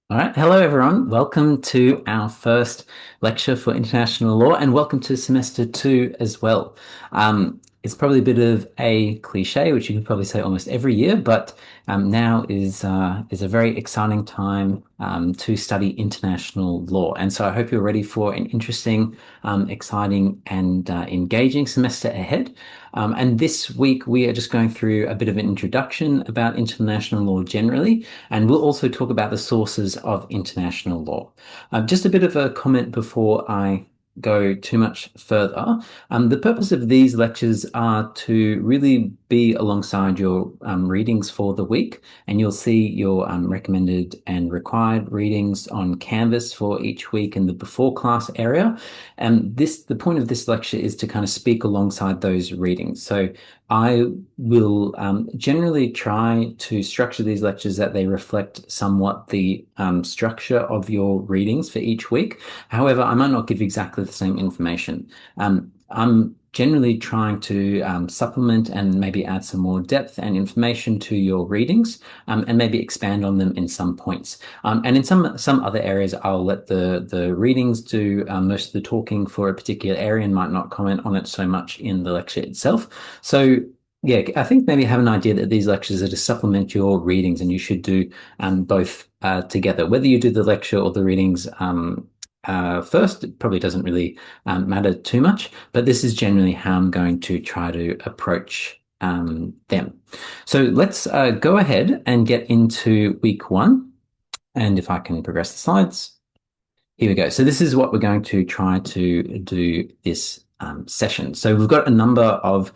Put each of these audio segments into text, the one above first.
All right. Hello, everyone. Welcome to our first lecture for international law, and welcome to semester two as well. It's probably a bit of a cliche, which you could probably say almost every year, but now is a very exciting time to study international law. And so I hope you're ready for an interesting, exciting, and engaging semester ahead. And this week we are just going through a bit of an introduction about international law generally, and we'll also talk about the sources of international law. Just a bit of a comment before I go too much further. The purpose of these lectures are to really be alongside your readings for the week, and you'll see your recommended and required readings on Canvas for each week in the before class area. And the point of this lecture is to kind of speak alongside those readings. So I will generally try to structure these lectures that they reflect somewhat the structure of your readings for each week. However, I might not give exactly the same information. I'm generally trying to supplement and maybe add some more depth and information to your readings, and maybe expand on them in some points. And in some other areas, I'll let the readings do most of the talking for a particular area and might not comment on it so much in the lecture itself. So yeah, I think maybe have an idea that these lectures are to supplement your readings, and you should do both together. Whether you do the lecture or the readings first, it probably doesn't really matter too much, but this is generally how I'm going to try to approach them. So let's go ahead and get into week one. And if I can progress the slides. Here we go. So this is what we're going to try to do this session. So we've got a number of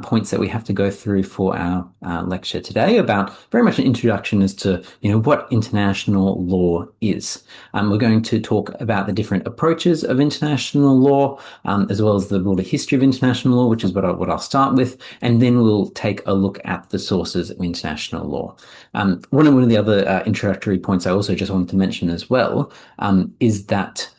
points that we have to go through for our lecture today about very much an introduction as to, what international law is. We're going to talk about the different approaches of international law, as well as the broader history of international law, which is what I'll start with. And then we'll take a look at the sources of international law. One of the other introductory points I also just wanted to mention as well is that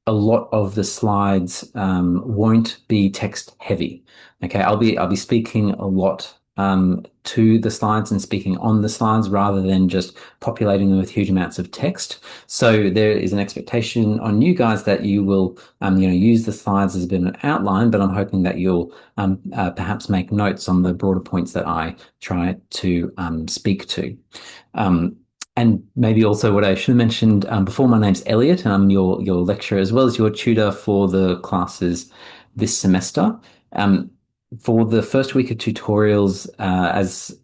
a lot of the slides won't be text heavy. Okay, I'll be speaking a lot to the slides and speaking on the slides rather than just populating them with huge amounts of text. So there is an expectation on you guys that you will use the slides as a bit of an outline, but I'm hoping that you'll perhaps make notes on the broader points that I try to speak to. And maybe also what I should have mentioned before, my name's Elliot, and I'm your lecturer as well as your tutor for the classes this semester. For the first week of tutorials, as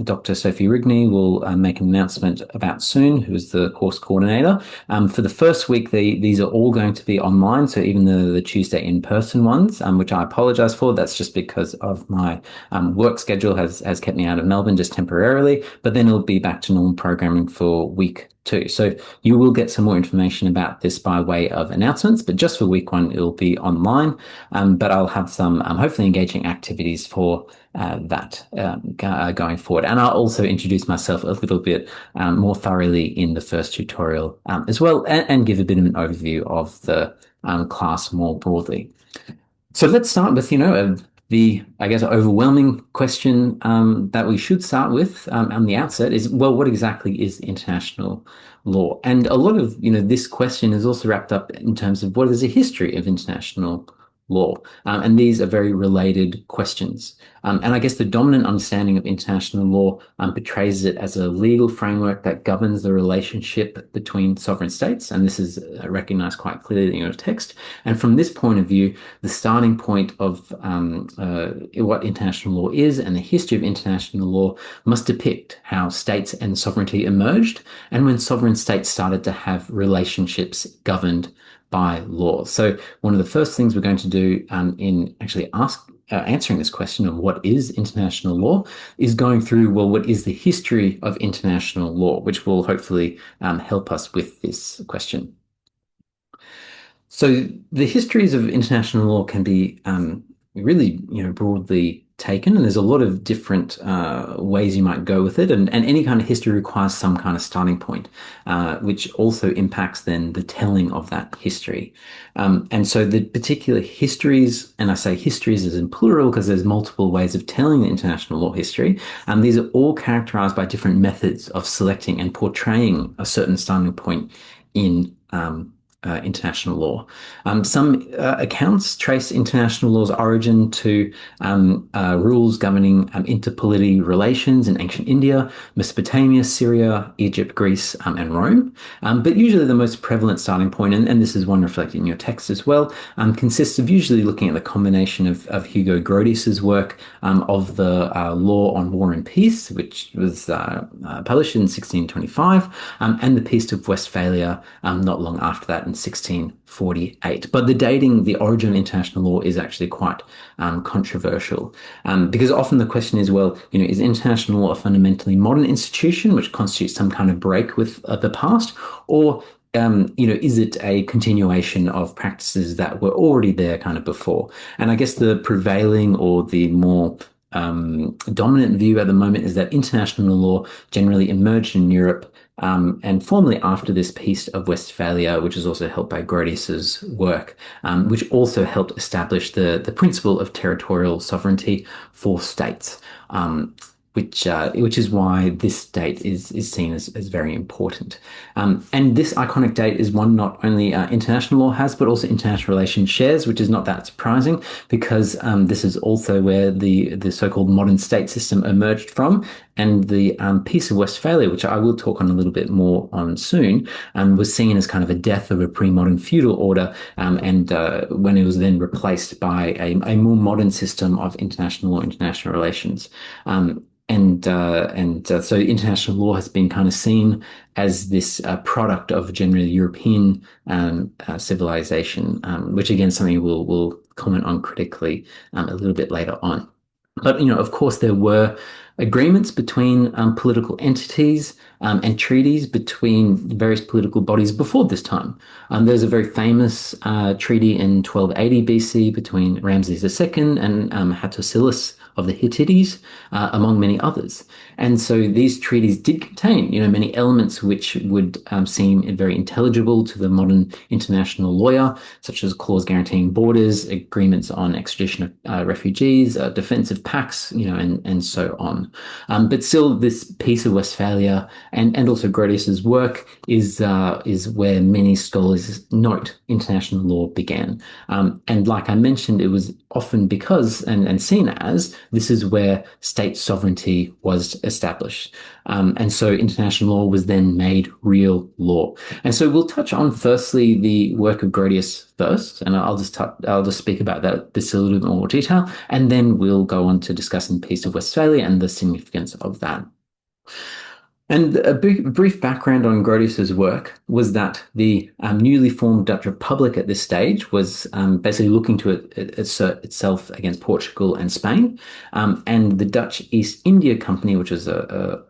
Dr. Sophie Rigney will make an announcement about soon, who is the course coordinator. For the first week, these are all going to be online, so even the Tuesday in-person ones, which I apologize for. That's just because of my work schedule has kept me out of Melbourne just temporarily, but then it'll be back to normal programming for week two. So you will get some more information about this by way of announcements, but just for week one, it'll be online. But I'll have some hopefully engaging activities for that going forward. And I'll also introduce myself a little bit more thoroughly in the first tutorial as well, and give a bit of an overview of the class more broadly. So let's start with, the, I guess, overwhelming question that we should start with on the outset is, well, what exactly is international law? And a lot of, this question is also wrapped up in terms of what is the history of international law? And these are very related questions. And I guess the dominant understanding of international law portrays it as a legal framework that governs the relationship between sovereign states. And this is recognized quite clearly in your text. And from this point of view, the starting point of what international law is and the history of international law must depict how states and sovereignty emerged and when sovereign states started to have relationships governed by law. So one of the first things we're going to do in actually answering this question of what is international law is going through, well, what is the history of international law, which will hopefully help us with this question. So the histories of international law can be really, broadly taken, and there's a lot of different ways you might go with it, and any kind of history requires some kind of starting point, which also impacts then the telling of that history. And so the particular histories, and I say histories as in plural because there's multiple ways of telling the international law history, these are all characterized by different methods of selecting and portraying a certain starting point in international law. Some accounts trace international law's origin to rules governing interpolity relations in ancient India, Mesopotamia, Syria, Egypt, Greece, and Rome. But usually the most prevalent starting point, and this is one reflected in your text as well, consists of usually looking at the combination of Hugo Grotius's work of the Law on War and Peace, which was published in 1625, and the Peace of Westphalia not long after that in 1648. But the dating, the origin of international law is actually quite controversial because often the question is, well, is international law a fundamentally modern institution which constitutes some kind of break with the past, or is it a continuation of practices that were already there kind of before? And I guess the prevailing or the more dominant view at the moment is that international law generally emerged in Europe and formally after this Peace of Westphalia, which is also helped by Grotius's work, which also helped establish the principle of territorial sovereignty for states. Which is why this date is seen as very important. And this iconic date is one not only international law has, but also international relations shares, which is not that surprising because this is also where the so-called modern state system emerged from. And the Peace of Westphalia, which I will talk on a little bit more on soon, was seen as kind of a death of a pre-modern feudal order, and when it was then replaced by a more modern system of international law, international relations. So international law has been kind of seen as this product of generally European civilization, which again, something we'll comment on critically a little bit later on. But, of course, there were agreements between political entities and treaties between various political bodies before this time. There's a very famous treaty in 1280 BC between Ramses II and Hattusilus of the Hittites, among many others. And so these treaties did contain, many elements which would seem very intelligible to the modern international lawyer, such as clause guaranteeing borders, agreements on extradition of refugees, defensive pacts, and so on. But still, this Peace of Westphalia and also Grotius's work is where many scholars note international law began. And like I mentioned, it was often because and seen as this is where state sovereignty was established. And so international law was then made real law. And so we'll touch on firstly the work of Grotius first, and I'll just speak about this a little bit more detail, and then we'll go on to discussing Peace of Westphalia and the significance of that. And a brief background on Grotius's work was that the newly formed Dutch Republic at this stage was basically looking to assert itself against Portugal and Spain. And the Dutch East India Company, which is a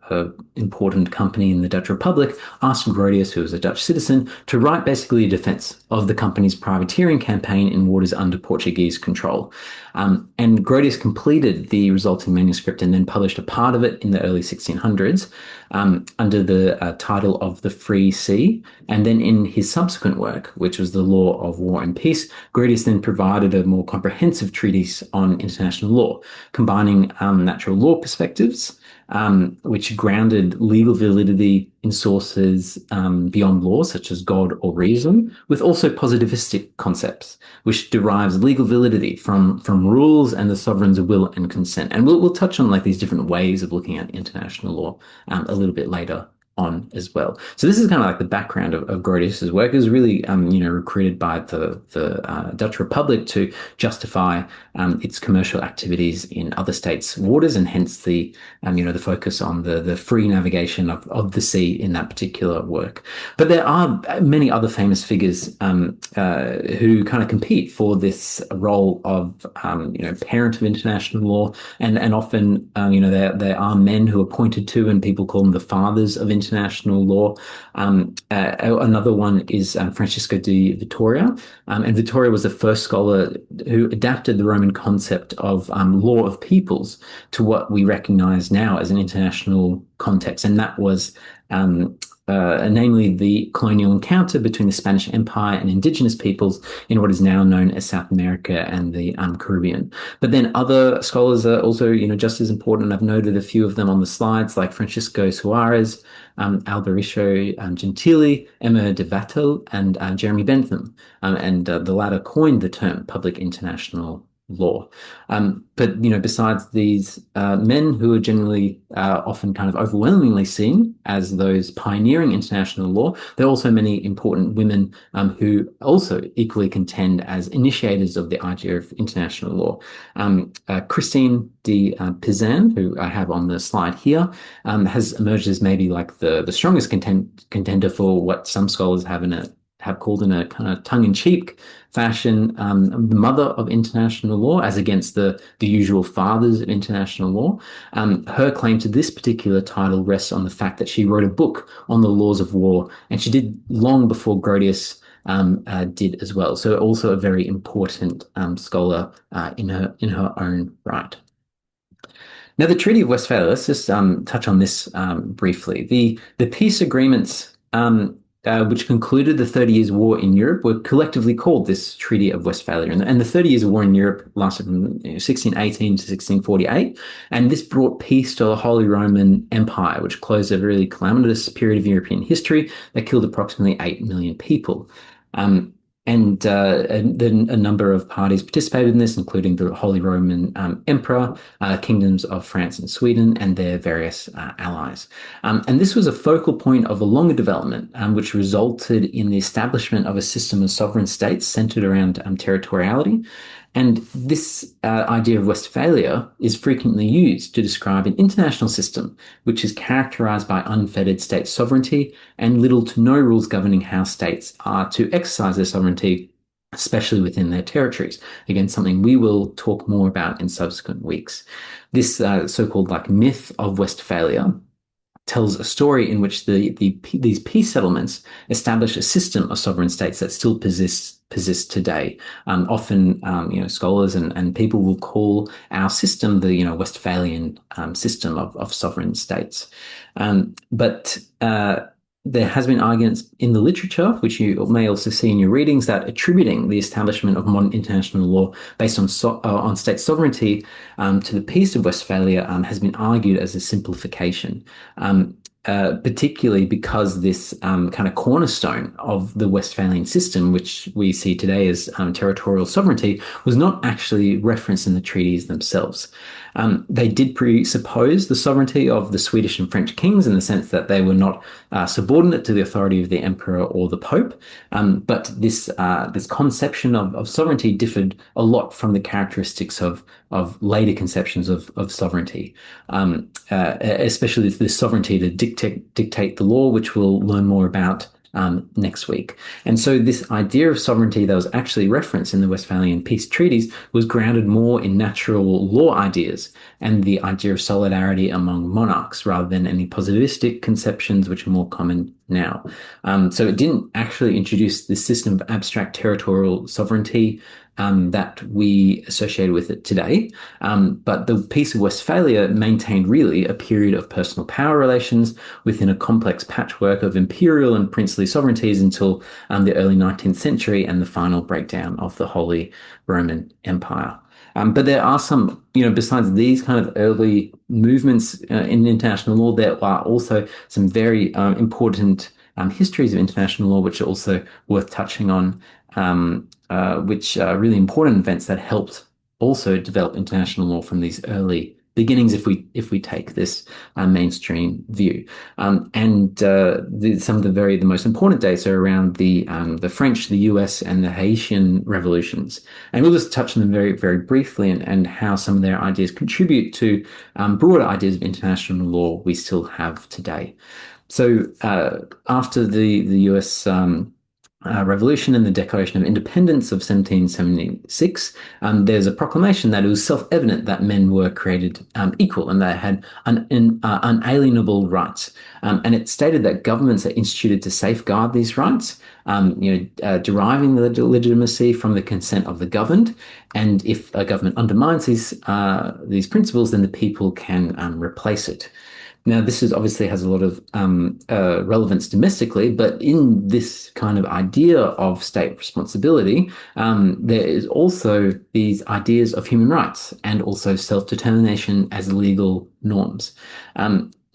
important company in the Dutch Republic, asked Grotius, who was a Dutch citizen, to write basically a defense of the company's privateering campaign in waters under Portuguese control. And Grotius completed the resulting manuscript and then published a part of it in the early 1600s under the title of The Free Sea. And then in his subsequent work, which was The Law of War and Peace, Grotius then provided a more comprehensive treatise on international law, combining natural law perspectives, which grounded legal validity in sources beyond law, such as God or reason, with also positivistic concepts, which derives legal validity from rules and the sovereign's will and consent. And we'll touch on like these different ways of looking at international law a little bit later on as well. So this is kind of like the background of Grotius's work. It was really, recruited by the Dutch Republic to justify its commercial activities in other states' waters, and hence the focus on the free navigation of the sea in that particular work. But there are many other famous figures who kind of compete for this role of parent of international law, and often there are men who are pointed to, and people call them the fathers of international international law. Another one is Francisco de Vitoria. And Vitoria was the first scholar who adapted the Roman concept of law of peoples to what we recognize now as an international context. And that was namely the colonial encounter between the Spanish Empire and indigenous peoples in what is now known as South America and the Caribbean. But then other scholars are also, just as important. I've noted a few of them on the slides, like Francisco Suarez, Albericio Gentili, Emma de Vattel, and Jeremy Bentham. And the latter coined the term public international law. But besides these men who are generally often kind of overwhelmingly seen as those pioneering international law, there are also many important women who also equally contend as initiators of the idea of international law. Christine de Pizan, who I have on the slide here, has emerged as maybe like the strongest contender for what some scholars have called in a kind of tongue-in-cheek fashion, the mother of international law, as against the usual fathers of international law. Her claim to this particular title rests on the fact that she wrote a book on the laws of war, and she did long before Grotius did as well. So also a very important scholar in her own right. Now, the Treaty of Westphalia, let's just touch on this briefly. The peace agreements which concluded the 30 Years' War in Europe were collectively called this Treaty of Westphalia. And the 30 Years' War in Europe lasted from 1618 to 1648. And this brought peace to the Holy Roman Empire, which closed a really calamitous period of European history that killed approximately 8 million people. And a number of parties participated in this, including the Holy Roman Emperor, kingdoms of France and Sweden, and their various allies. And this was a focal point of a longer development, which resulted in the establishment of a system of sovereign states centered around territoriality. And this idea of Westphalia is frequently used to describe an international system which is characterized by unfettered state sovereignty and little to no rules governing how states are to exercise their sovereignty, especially within their territories. Again, something we will talk more about in subsequent weeks. This so-called myth of Westphalia tells a story in which these peace settlements establish a system of sovereign states that still persist today. Often, scholars and people will call our system the Westphalian system of sovereign states. But there has been arguments in the literature, which you may also see in your readings, that attributing the establishment of modern international law based on state sovereignty to the Peace of Westphalia has been argued as a simplification. Particularly because this kind of cornerstone of the Westphalian system, which we see today as territorial sovereignty, was not actually referenced in the treaties themselves. They did presuppose the sovereignty of the Swedish and French kings in the sense that they were not subordinate to the authority of the emperor or the pope. But this conception of sovereignty differed a lot from the characteristics of later conceptions of sovereignty, especially the sovereignty to dictate the law, which we'll learn more about next week. And so this idea of sovereignty that was actually referenced in the Westphalian peace treaties was grounded more in natural law ideas and the idea of solidarity among monarchs rather than any positivistic conceptions which are more common now. So it didn't actually introduce this system of abstract territorial sovereignty that we associate with it today. But the Peace of Westphalia maintained really a period of personal power relations within a complex patchwork of imperial and princely sovereignties until the early 19th century and the final breakdown of the Holy Roman Empire. But there are some, besides these kind of early movements in international law, there are also some very important histories of international law, which are also worth touching on, which are really important events that helped also develop international law from these early beginnings, if we take this mainstream view. Some of the most important dates are around the French, the US, and the Haitian revolutions. And we'll just touch on them very, very briefly and how some of their ideas contribute to broader ideas of international law we still have today. So after the US Revolution and the Declaration of Independence of 1776, there's a proclamation that it was self-evident that men were created equal and they had unalienable rights. And it stated that governments are instituted to safeguard these rights, deriving the legitimacy from the consent of the governed. And if a government undermines these principles, then the people can replace it. Now, this is obviously has a lot of relevance domestically, but in this kind of idea of state responsibility, there is also these ideas of human rights and also self-determination as legal norms.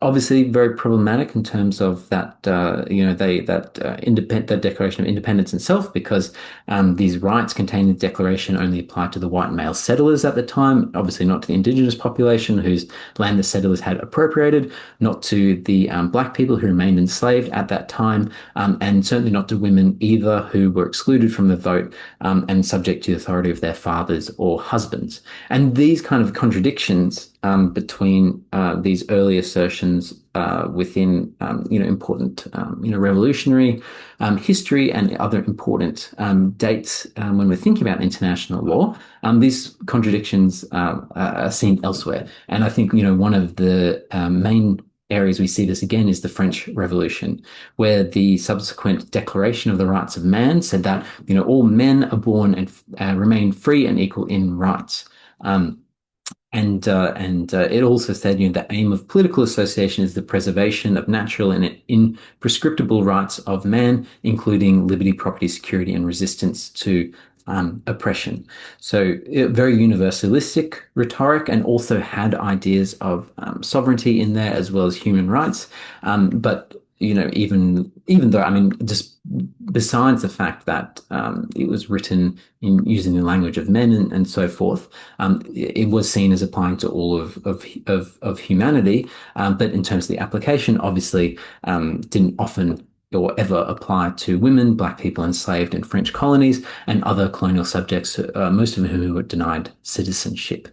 Obviously, very problematic in terms of that, that Declaration of Independence itself, because these rights contained in the Declaration only applied to the white male settlers at the time, obviously not to the indigenous population whose land the settlers had appropriated, not to the black people who remained enslaved at that time, and certainly not to women either who were excluded from the vote and subject to the authority of their fathers or husbands. And these kind of contradictions between these early assertions within important revolutionary history and other important dates when we're thinking about international law. These contradictions are seen elsewhere, and I think one of the main areas we see this again is the French Revolution, where the subsequent Declaration of the Rights of Man said that all men are born and remain free and equal in rights. And it also said, the aim of political association is the preservation of natural and imprescriptible rights of man, including liberty, property, security, and resistance to oppression. So very universalistic rhetoric, and also had ideas of sovereignty in there as well as human rights. But even though, I mean, just besides the fact that it was written in using the language of men and so forth, it was seen as applying to all of humanity. But in terms of the application, obviously, didn't often or ever apply to women, black people enslaved in French colonies, and other colonial subjects, most of whom were denied citizenship.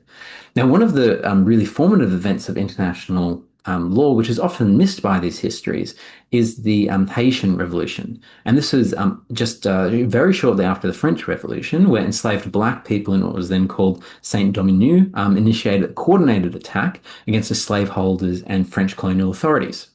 Now, one of the really formative events of international law, which is often missed by these histories, is the Haitian Revolution. And this was just very shortly after the French Revolution, where enslaved black people in what was then called Saint-Domingue initiated a coordinated attack against the slaveholders and French colonial authorities.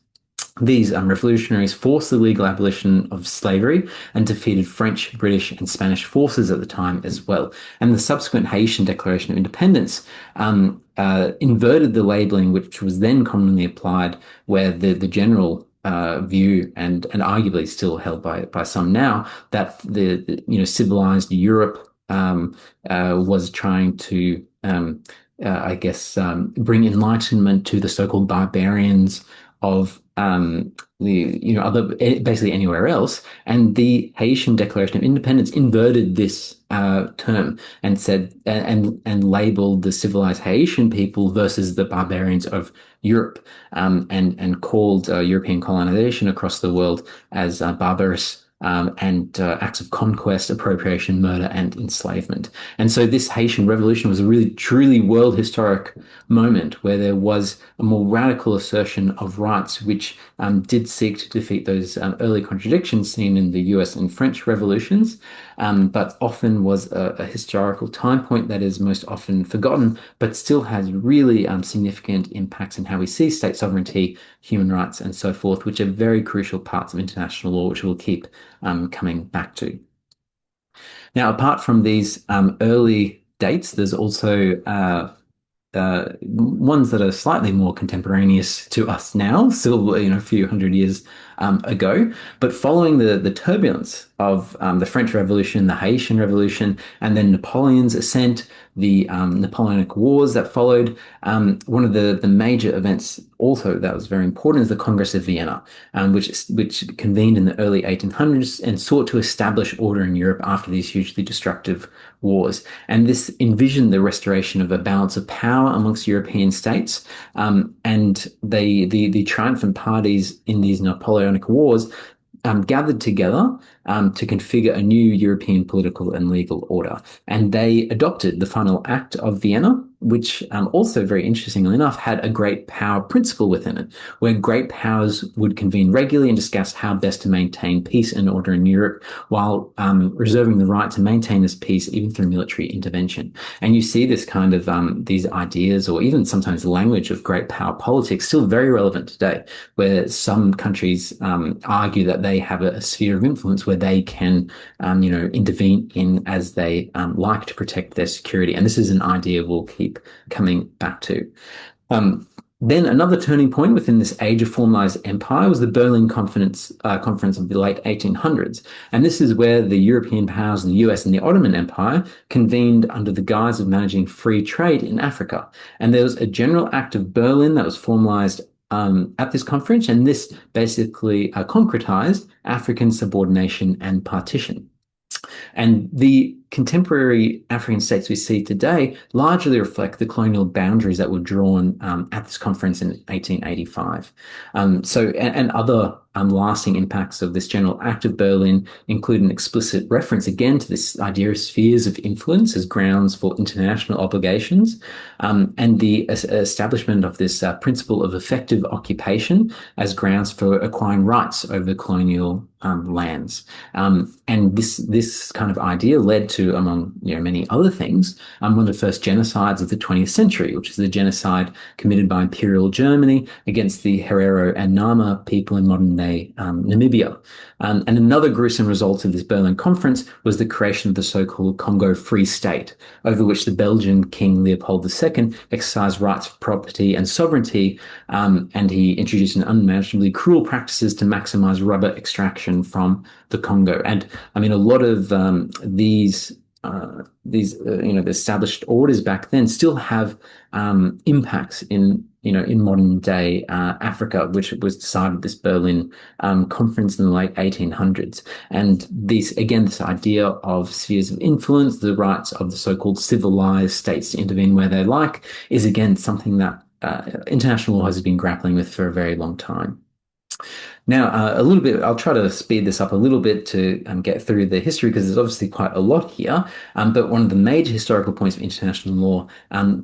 These revolutionaries forced the legal abolition of slavery and defeated French, British, and Spanish forces at the time as well. And the subsequent Haitian Declaration of Independence inverted the labeling, which was then commonly applied, where the general view and arguably still held by some now, that the civilized Europe was trying to bring enlightenment to the so-called barbarians of the other basically anywhere else, and the Haitian Declaration of Independence inverted this term and said and labeled the civilized Haitian people versus the barbarians of Europe, and called European colonization across the world as barbarous. And acts of conquest, appropriation, murder, and enslavement. And so this Haitian Revolution was a really, truly world historic moment where there was a more radical assertion of rights, which did seek to defeat those early contradictions seen in the US and French revolutions, but often was a historical time point that is most often forgotten, but still has really significant impacts in how we see state sovereignty, human rights, and so forth, which are very crucial parts of international law, which we'll keep coming back to. Now, apart from these early dates, there's also ones that are slightly more contemporaneous to us now, still a few hundred years ago. But following the turbulence of the French Revolution, the Haitian Revolution, and then Napoleon's ascent, the Napoleonic Wars that followed, one of the major events also that was very important is the Congress of Vienna, which convened in the early 1800s and sought to establish order in Europe after these hugely destructive wars. And this envisioned the restoration of a balance of power amongst European states, and the triumphant parties in these Napoleonic Wars gathered together to configure a new European political and legal order. And they adopted the final act of Vienna, which also very interestingly enough had a great power principle within it, where great powers would convene regularly and discuss how best to maintain peace and order in Europe while reserving the right to maintain this peace even through military intervention. And you see this kind of these ideas or even sometimes language of great power politics still very relevant today, where some countries argue that they have a sphere of influence where they can, intervene in as they like to protect their security. And this is an idea we'll keep coming back to. Then another turning point within this age of formalized empire was the Berlin Conference of the late 1800s. And this is where the European powers, the US and the Ottoman Empire, convened under the guise of managing free trade in Africa. And there was a General Act of Berlin that was formalized at this conference, and this basically concretized African subordination and partition. And the contemporary African states we see today largely reflect the colonial boundaries that were drawn at this conference in 1885. And other lasting impacts of this General Act of Berlin include an explicit reference again to this idea of spheres of influence as grounds for international obligations, and the establishment of this principle of effective occupation as grounds for acquiring rights over colonial lands. And this kind of idea led to, among many other things, one of the first genocides of the 20th century, which is the genocide committed by Imperial Germany against the Herero and Nama people in modern-day Namibia. And another gruesome result of this Berlin Conference was the creation of the so-called Congo Free State, over which the Belgian King Leopold II exercised rights of property and sovereignty, and he introduced an unimaginably cruel practices to maximize rubber extraction from the Congo. And I mean, a lot of these the established orders back then still have impacts in modern day Africa, which was decided at this Berlin conference in the late 1800s. And this idea of spheres of influence, the rights of the so-called civilized states to intervene where they like, is again something that international law has been grappling with for a very long time. Now, a little bit, I'll try to speed this up a little bit to get through the history because there's obviously quite a lot here. But one of the major historical points of international law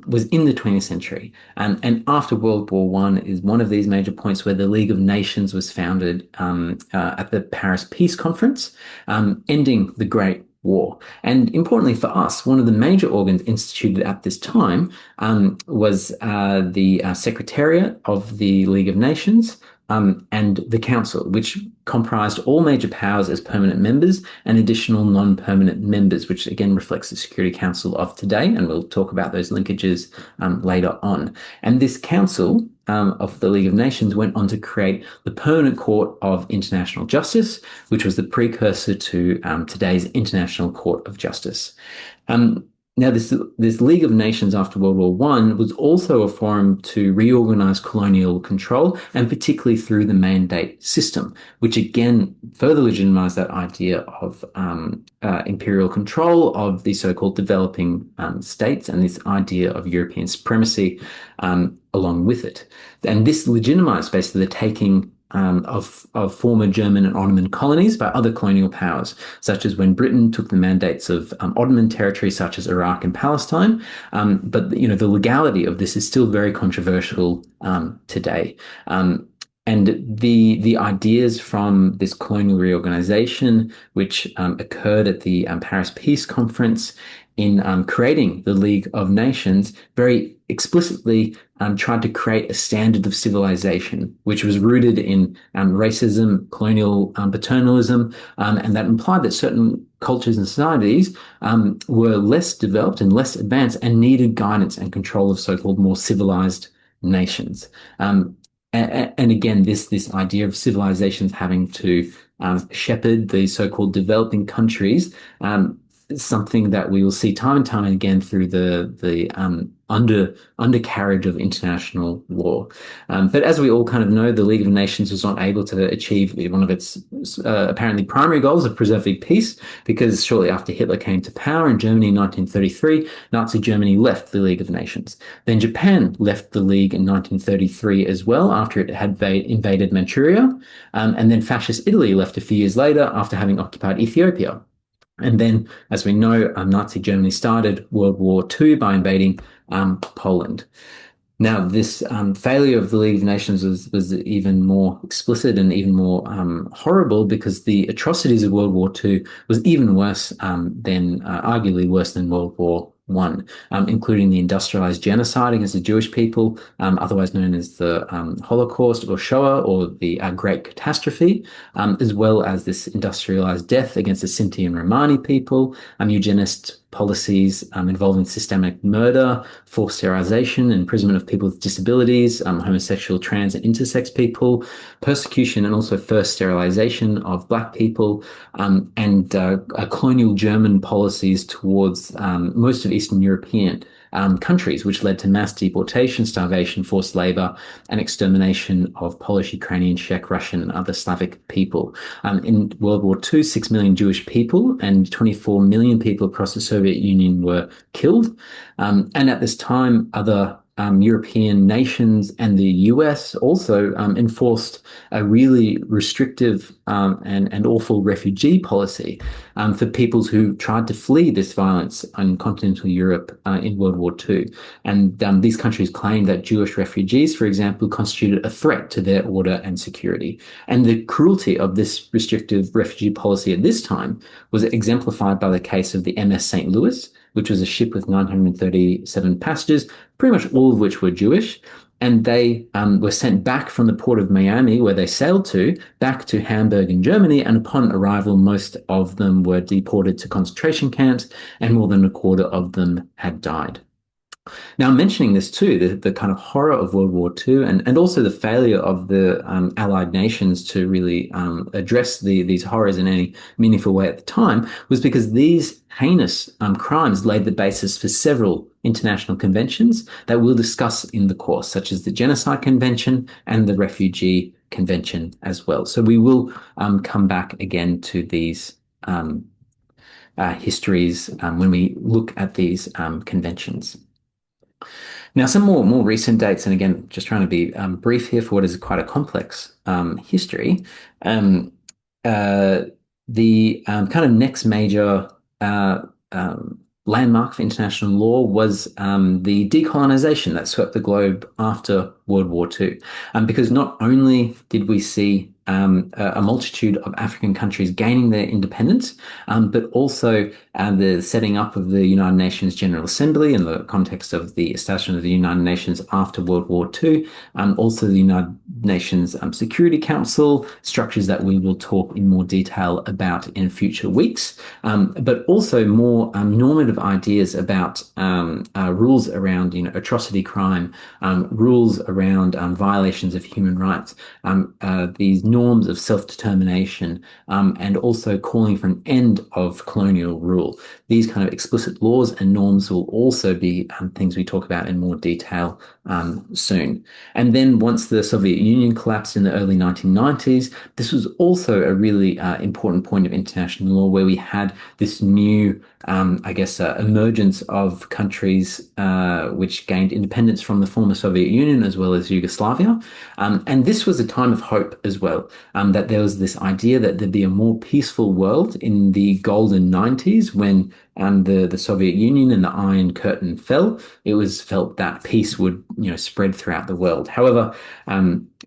was in the 20th century. And after World War I is one of these major points where the League of Nations was founded at the Paris Peace Conference, ending the Great War. And importantly for us, one of the major organs instituted at this time was the Secretariat of the League of Nations, and the Council, which comprised all major powers as permanent members and additional non-permanent members, which again reflects the Security Council of today, and we'll talk about those linkages later on. And this Council of the League of Nations went on to create the Permanent Court of International Justice, which was the precursor to today's International Court of Justice. Now, this League of Nations after World War I was also a forum to reorganize colonial control, and particularly through the mandate system, which again further legitimized that idea of imperial control of the so-called developing states and this idea of European supremacy along with it. And this legitimized basically the taking of former German and Ottoman colonies by other colonial powers, such as when Britain took the mandates of Ottoman territories such as Iraq and Palestine. But the legality of this is still very controversial today. And the ideas from this colonial reorganization, which occurred at the Paris Peace Conference in creating the League of Nations, very explicitly tried to create a standard of civilization, which was rooted in racism, colonial paternalism, and that implied that certain cultures and societies were less developed and less advanced and needed guidance and control of so-called more civilized nations. And again, this idea of civilizations having to shepherd these so-called developing countries is something that we will see time and time again through the undercarriage of international law. But as we all kind of know, the League of Nations was not able to achieve one of its apparently primary goals of preserving peace, because shortly after Hitler came to power in Germany in 1933, Nazi Germany left the League of Nations. Then Japan left the League in 1933 as well, after it had invaded Manchuria. And then fascist Italy left a few years later after having occupied Ethiopia. And then, as we know, Nazi Germany started World War II by invading Poland. Now, this failure of the League of Nations was even more explicit and even more horrible because the atrocities of World War II was even worse than, arguably worse than World War One, including the industrialized genocide against the Jewish people, otherwise known as the Holocaust or Shoah or the Great Catastrophe, as well as this industrialized death against the Sinti and Romani people, eugenist policies involving systemic murder, forced sterilization, imprisonment of people with disabilities, homosexual, trans, and intersex people, persecution and also forced sterilization of Black people, and colonial German policies towards most of Eastern European countries, which led to mass deportation, starvation, forced labor, and extermination of Polish, Ukrainian, Czech, Russian, and other Slavic people. In World War II, 6 million Jewish people and 24 million people across the Soviet Union were killed. And at this time, other European nations and the US also enforced a really restrictive and awful refugee policy for peoples who tried to flee this violence in continental Europe in World War II. And these countries claimed that Jewish refugees, for example, constituted a threat to their order and security. And the cruelty of this restrictive refugee policy at this time was exemplified by the case of the MS St. Louis, which was a ship with 937 passengers, pretty much all of which were Jewish. And they were sent back from the port of Miami, where they sailed to, back to Hamburg in Germany. And upon arrival, most of them were deported to concentration camps, and more than a quarter of them had died. Now, I'm mentioning this too, the kind of horror of World War II and also the failure of the Allied nations to really address these horrors in any meaningful way at the time was because these heinous crimes laid the basis for several international conventions that we'll discuss in the course, such as the Genocide Convention and the Refugee Convention as well. So we will come back again to these histories when we look at these conventions. Now, some more recent dates, and again, just trying to be brief here for what is quite a complex history. Um, uh, the kind of next major landmark for international law was the decolonization that swept the globe after World War II. Because not only did we see a multitude of African countries gaining their independence, but also the setting up of the United Nations General Assembly in the context of the establishment of the United Nations after World War II, also the United Nations Security Council, structures that we will talk in more detail about in future weeks, but also more normative ideas about rules around, atrocity crime, rules around violations of human rights, these norms of self-determination, and also calling for an end of colonial rule. These kind of explicit laws and norms will also be things we talk about in more detail soon. And then once the Soviet Union collapsed in the early 1990s, this was also a really important point of international law where we had this new, emergence of countries which gained independence from the former Soviet Union as well as Yugoslavia. And this was a time of hope as well, that there was this idea that there'd be a more peaceful world in the golden 90s when the Soviet Union and the Iron Curtain fell. It was felt that peace would, spread throughout the world. However,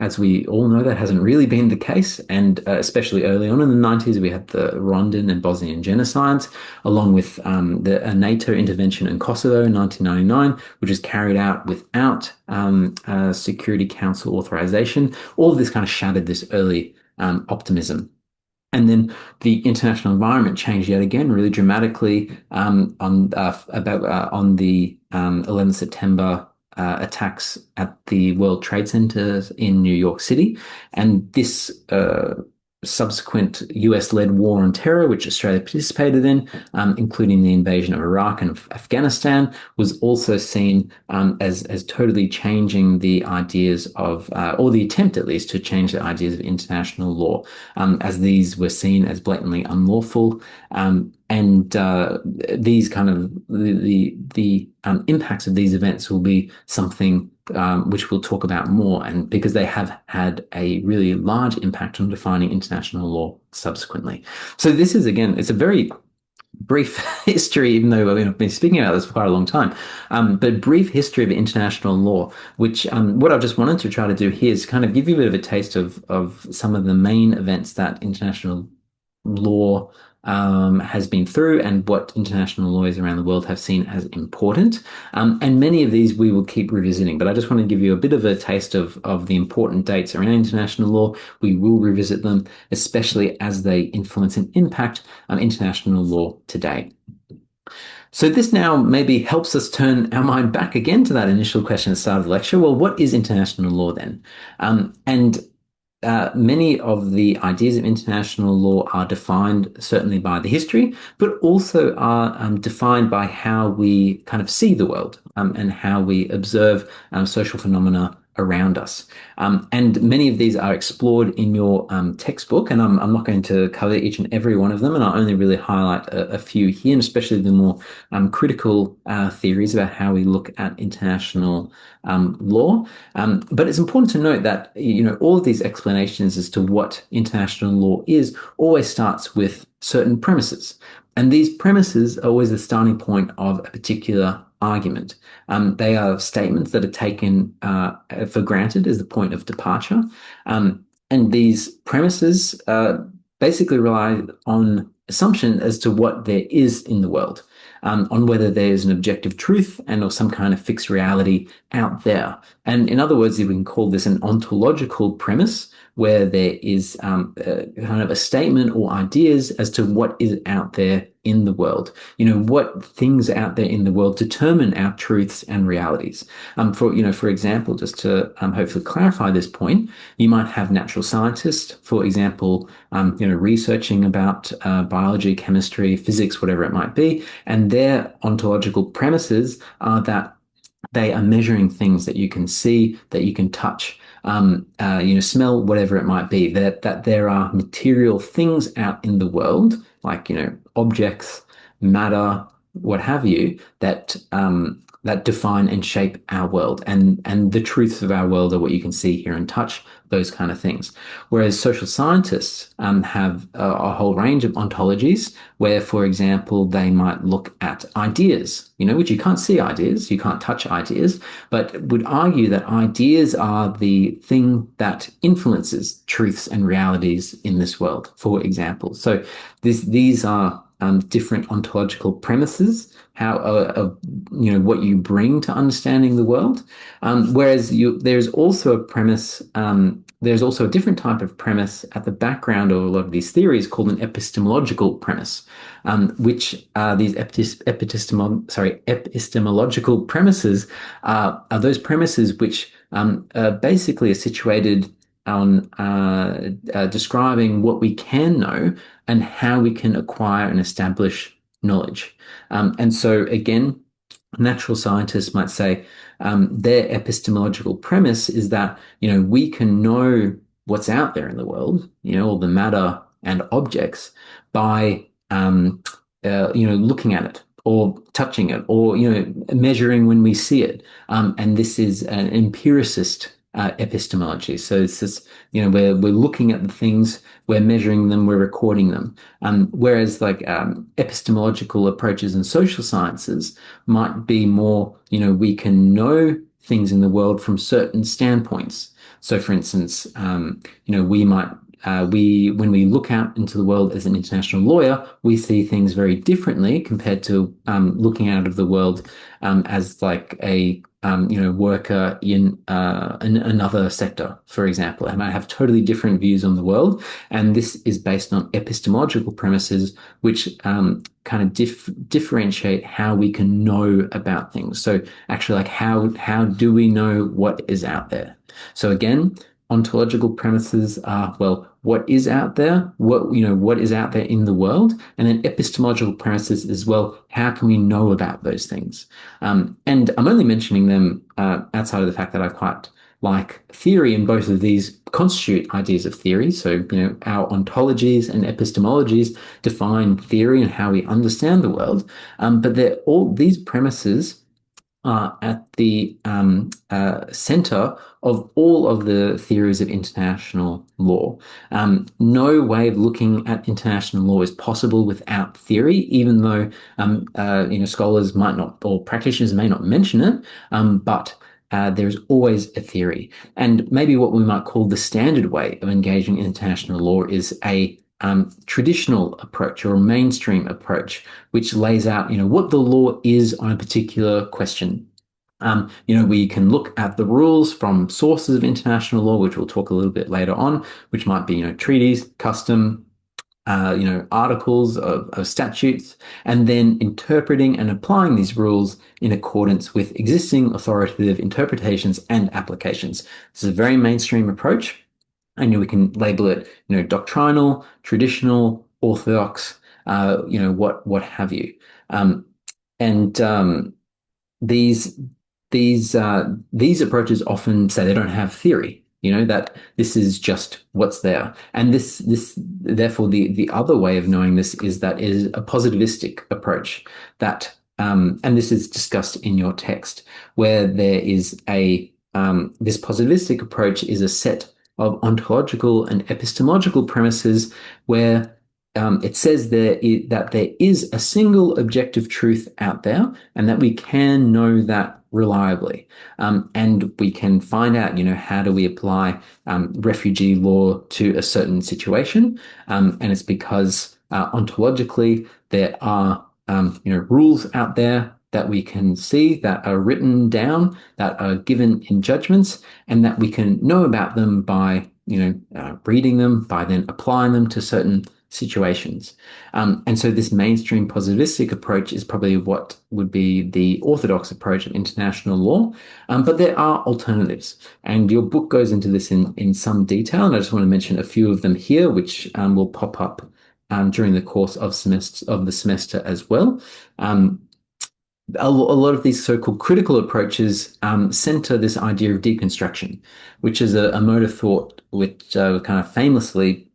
as we all know, that hasn't really been the case. And especially early on in the 90s, we had the Rwandan and Bosnian genocides, along with the NATO intervention in Kosovo in 1999, which was carried out without Security Council authorization. All of this kind of shattered this early optimism. And then the international environment changed yet again really dramatically on the 11th September attacks at the World Trade Center in New York City. And this subsequent US-led war on terror, which Australia participated in, including the invasion of Iraq and Afghanistan, was also seen as totally changing the ideas of, or the attempt at least, to change the ideas of international law, as these were seen as blatantly unlawful. And these kind of the impacts of these events will be something which we'll talk about more, and because they have had a really large impact on defining international law subsequently. So this is, again, it's a very brief history, even though I've been speaking about this for quite a long time, but brief history of international law, which what I just wanted to try to do here is kind of give you a bit of a taste of some of the main events that international law has been through and what international lawyers around the world have seen as important. And many of these we will keep revisiting, but I just want to give you a bit of a taste of the important dates around international law. We will revisit them, especially as they influence and impact international law today. So this now maybe helps us turn our mind back again to that initial question at the start of the lecture. Well, what is international law then? And many of the ideas of international law are defined certainly by the history, but also are defined by how we kind of see the world and how we observe social phenomena around us. And many of these are explored in your textbook, and I'm not going to cover each and every one of them, and I'll only really highlight a few here, and especially the more critical theories about how we look at international law. But it's important to note that all of these explanations as to what international law is always starts with certain premises, and these premises are always the starting point of a particular argument. They are statements that are taken for granted as the point of departure, and these premises basically rely on assumption as to what there is in the world, on whether there's an objective truth and or some kind of fixed reality out there. And in other words, we can call this an ontological premise, where there is kind of a statement or ideas as to what is out there in the world. What things out there in the world determine our truths and realities. For example, just to hopefully clarify this point, you might have natural scientists, for example, researching about biology, chemistry, physics, whatever it might be, and their ontological premises are that they are measuring things that you can see, that you can touch, smell, whatever it might be. That there are material things out in the world, like objects, matter, what have you, that define and shape our world, and the truths of our world are what you can see, hear, and touch. Those kind of things. Whereas social scientists have a whole range of ontologies where, for example, they might look at ideas, which you can't see ideas, you can't touch ideas, but would argue that ideas are the thing that influences truths and realities in this world, for example. So these are different ontological premises, how what you bring to understanding the world. Whereas there's also a premise. There's also a different type of premise at the background of a lot of these theories called an epistemological premise, which these epistemological premises are those premises which basically are situated on describing what we can know and how we can acquire and establish knowledge. And so again, natural scientists might say their epistemological premise is that we can know what's out there in the world, all the matter and objects by looking at it or touching it or measuring when we see it. And this is an empiricist epistemology. So it's this, we're looking at the things, we're measuring them, we're recording them. Whereas like epistemological approaches in social sciences might be more, we can know things in the world from certain standpoints. So for instance, we might when we look out into the world as an international lawyer, we see things very differently compared to looking out of the world as like a worker in another sector, for example. I might have totally different views on the world, and this is based on epistemological premises, which kind of differentiate how we can know about things. So actually, like how do we know what is out there? So again, ontological premises are, well, what is out there, what is out there in the world, and then epistemological premises as well, how can we know about those things? And I'm only mentioning them outside of the fact that I quite like theory, and both of these constitute ideas of theory. So, our ontologies and epistemologies define theory and how we understand the world. But they're all these premises are at the center of all of the theories of international law. No way of looking at international law is possible without theory, even though scholars might not or practitioners may not mention it, but there is always a theory. And maybe what we might call the standard way of engaging in international law is a traditional approach or a mainstream approach, which lays out, what the law is on a particular question. We can look at the rules from sources of international law, which we'll talk a little bit later on, which might be, treaties, custom, articles of statutes, and then interpreting and applying these rules in accordance with existing authoritative interpretations and applications. This is a very mainstream approach, and we can label it, doctrinal, traditional, orthodox, what have you. And these these approaches often say they don't have theory, that this is just what's there. And this therefore the other way of knowing this is that it is a positivistic approach that and this is discussed in your text, where there is a this positivistic approach is a set of ontological and epistemological premises where it says that there is a single objective truth out there, and that we can know that reliably. And we can find out, how do we apply refugee law to a certain situation? And it's because ontologically there are, rules out there that we can see, that are written down, that are given in judgments, and that we can know about them by, reading them, by then applying them to certain situations. And so this mainstream positivistic approach is probably what would be the orthodox approach of international law. But there are alternatives. And your book goes into this in some detail. And I just want to mention a few of them here, which will pop up during the course of the semester as well. A lot of these so-called critical approaches center this idea of deconstruction, which is a mode of thought which kind of famously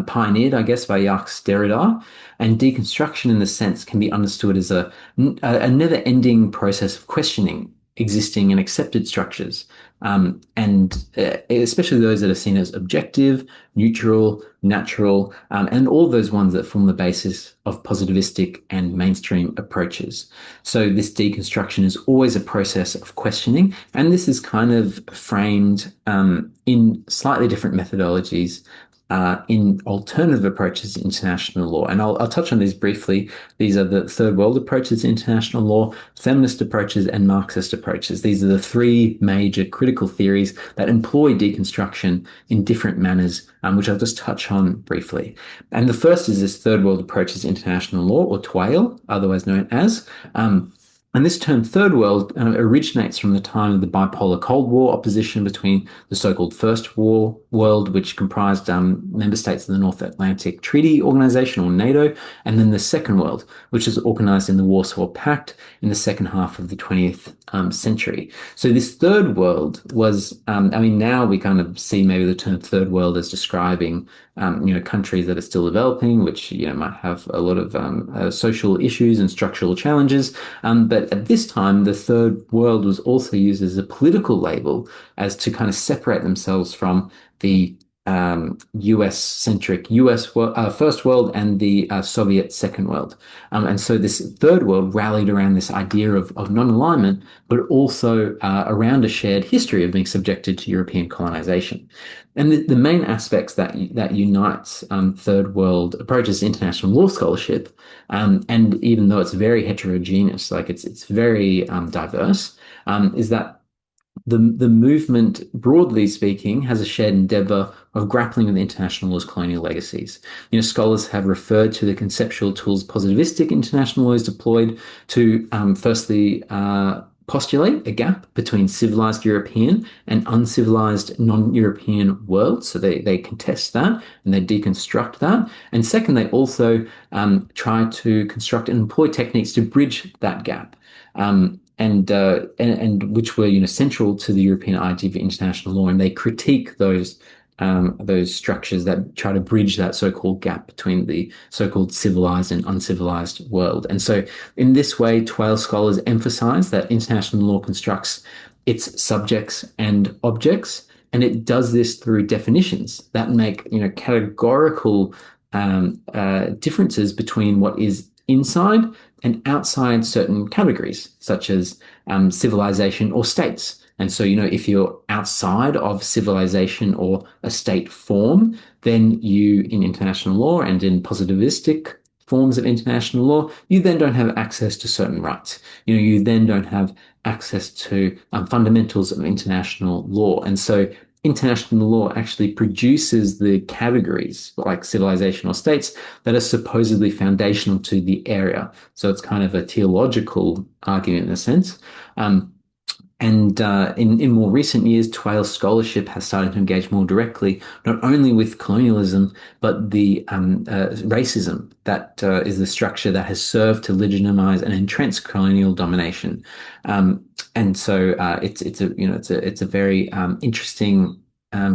pioneered, I guess, by Jacques Derrida. And deconstruction, in the sense, can be understood as a never-ending process of questioning existing and accepted structures, and especially those that are seen as objective, neutral, natural, and all those ones that form the basis of positivistic and mainstream approaches. So this deconstruction is always a process of questioning, and this is kind of framed in slightly different methodologies in alternative approaches to international law. And I'll touch on these briefly. These are the third world approaches to international law, feminist approaches, and Marxist approaches. These are the three major critical theories that employ deconstruction in different manners, which I'll just touch on briefly. And the first is this third world approaches to international law, or TWAIL, otherwise known as. And this term third world originates from the time of the bipolar Cold War opposition between the so-called First World, which comprised member states of the North Atlantic Treaty Organization, or NATO, and then the Second World, which is organized in the Warsaw Pact in the second half of the 20th century. So this third world was, now we kind of see maybe the term third world as describing countries that are still developing, which might have a lot of social issues and structural challenges. But at this time, the third world was also used as a political label, as to kind of separate themselves from the US-centric First World and the Soviet Second World. And so this third world rallied around this idea of non-alignment, but also around a shared history of being subjected to European colonization. And the main aspects that unites third world approaches to international law scholarship, and even though it's very heterogeneous, like it's very diverse, is that the movement, broadly speaking, has a shared endeavor of grappling with international law's colonial legacies. Scholars have referred to the conceptual tools positivistic international law is deployed to, firstly, postulate a gap between civilized European and uncivilized non-European worlds. So they contest that and they deconstruct that. And second, they also try to construct and employ techniques to bridge that gap. And which were central to the European idea of international law, and they critique those those structures that try to bridge that so-called gap between the so-called civilized and uncivilized world. And so, in this way, Twale scholars emphasize that international law constructs its subjects and objects, and it does this through definitions that make, categorical differences between what is inside and outside certain categories, such as civilization or states. And so, if you're outside of civilization or a state form, then you, in international law and in positivistic forms of international law, you then don't have access to certain rights. You then don't have access to fundamentals of international law. And so international law actually produces the categories like civilization or states that are supposedly foundational to the area. So it's kind of a theological argument in a sense. In more recent years, Twale scholarship has started to engage more directly, not only with colonialism, but the racism that is the structure that has served to legitimize and entrench colonial domination. And so it's a very interesting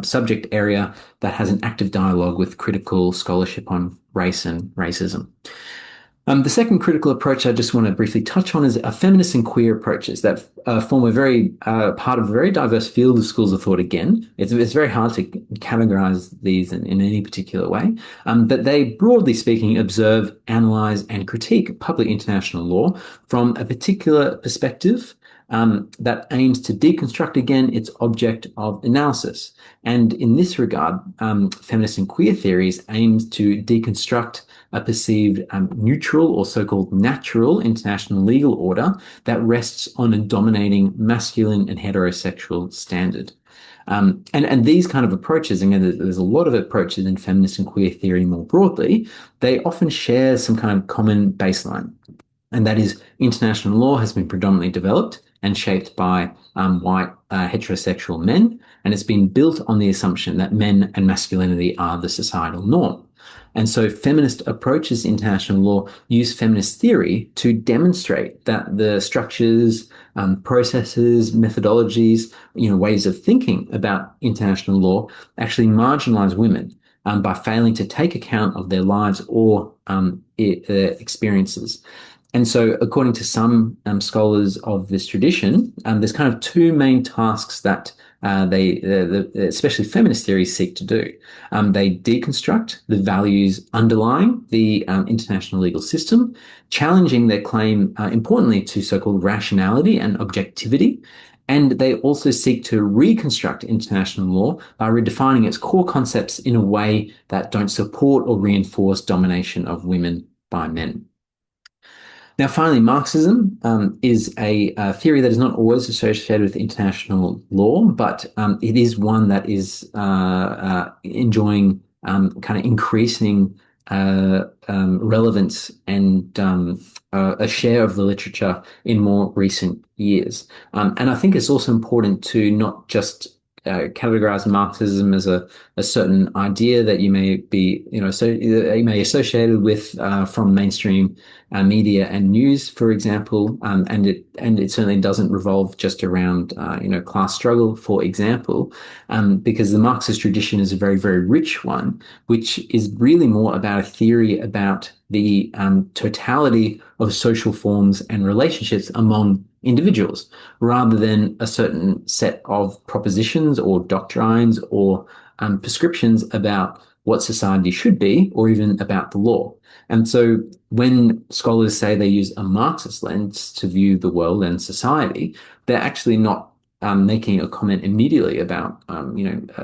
subject area that has an active dialogue with critical scholarship on race and racism. The second critical approach I just want to briefly touch on is feminist and queer approaches that form a very part of a very diverse field of schools of thought. Again, it's very hard to categorize these in any particular way, but they, broadly speaking, observe, analyze, and critique public international law from a particular perspective that aims to deconstruct again its object of analysis. And in this regard, feminist and queer theories aims to deconstruct a perceived neutral or so-called natural international legal order that rests on a dominating masculine and heterosexual standard. And these kind of approaches, again, there's a lot of approaches in feminist and queer theory more broadly, they often share some kind of common baseline. And that is international law has been predominantly developed and shaped by white heterosexual men, and it's been built on the assumption that men and masculinity are the societal norm. And so feminist approaches to international law use feminist theory to demonstrate that the structures, processes, methodologies, ways of thinking about international law actually marginalize women by failing to take account of their lives or experiences. And so, according to some scholars of this tradition, there's kind of two main tasks that especially feminist theories, seek to do. They deconstruct the values underlying the international legal system, challenging their claim, importantly, to so-called rationality and objectivity. And they also seek to reconstruct international law by redefining its core concepts in a way that don't support or reinforce domination of women by men. Now, finally, Marxism is a theory that is not always associated with international law, but it is one that is enjoying kind of increasing relevance and a share of the literature in more recent years. And I think it's also important to not just categorize Marxism as a certain idea that you may be, so you may associated with from mainstream media and news, for example, and it certainly doesn't revolve just around class struggle, for example, because the Marxist tradition is a very, very rich one, which is really more about a theory about the totality of social forms and relationships among individuals, rather than a certain set of propositions or doctrines or prescriptions about what society should be, or even about the law. And so when scholars say they use a Marxist lens to view the world and society, they're actually not making a comment immediately about,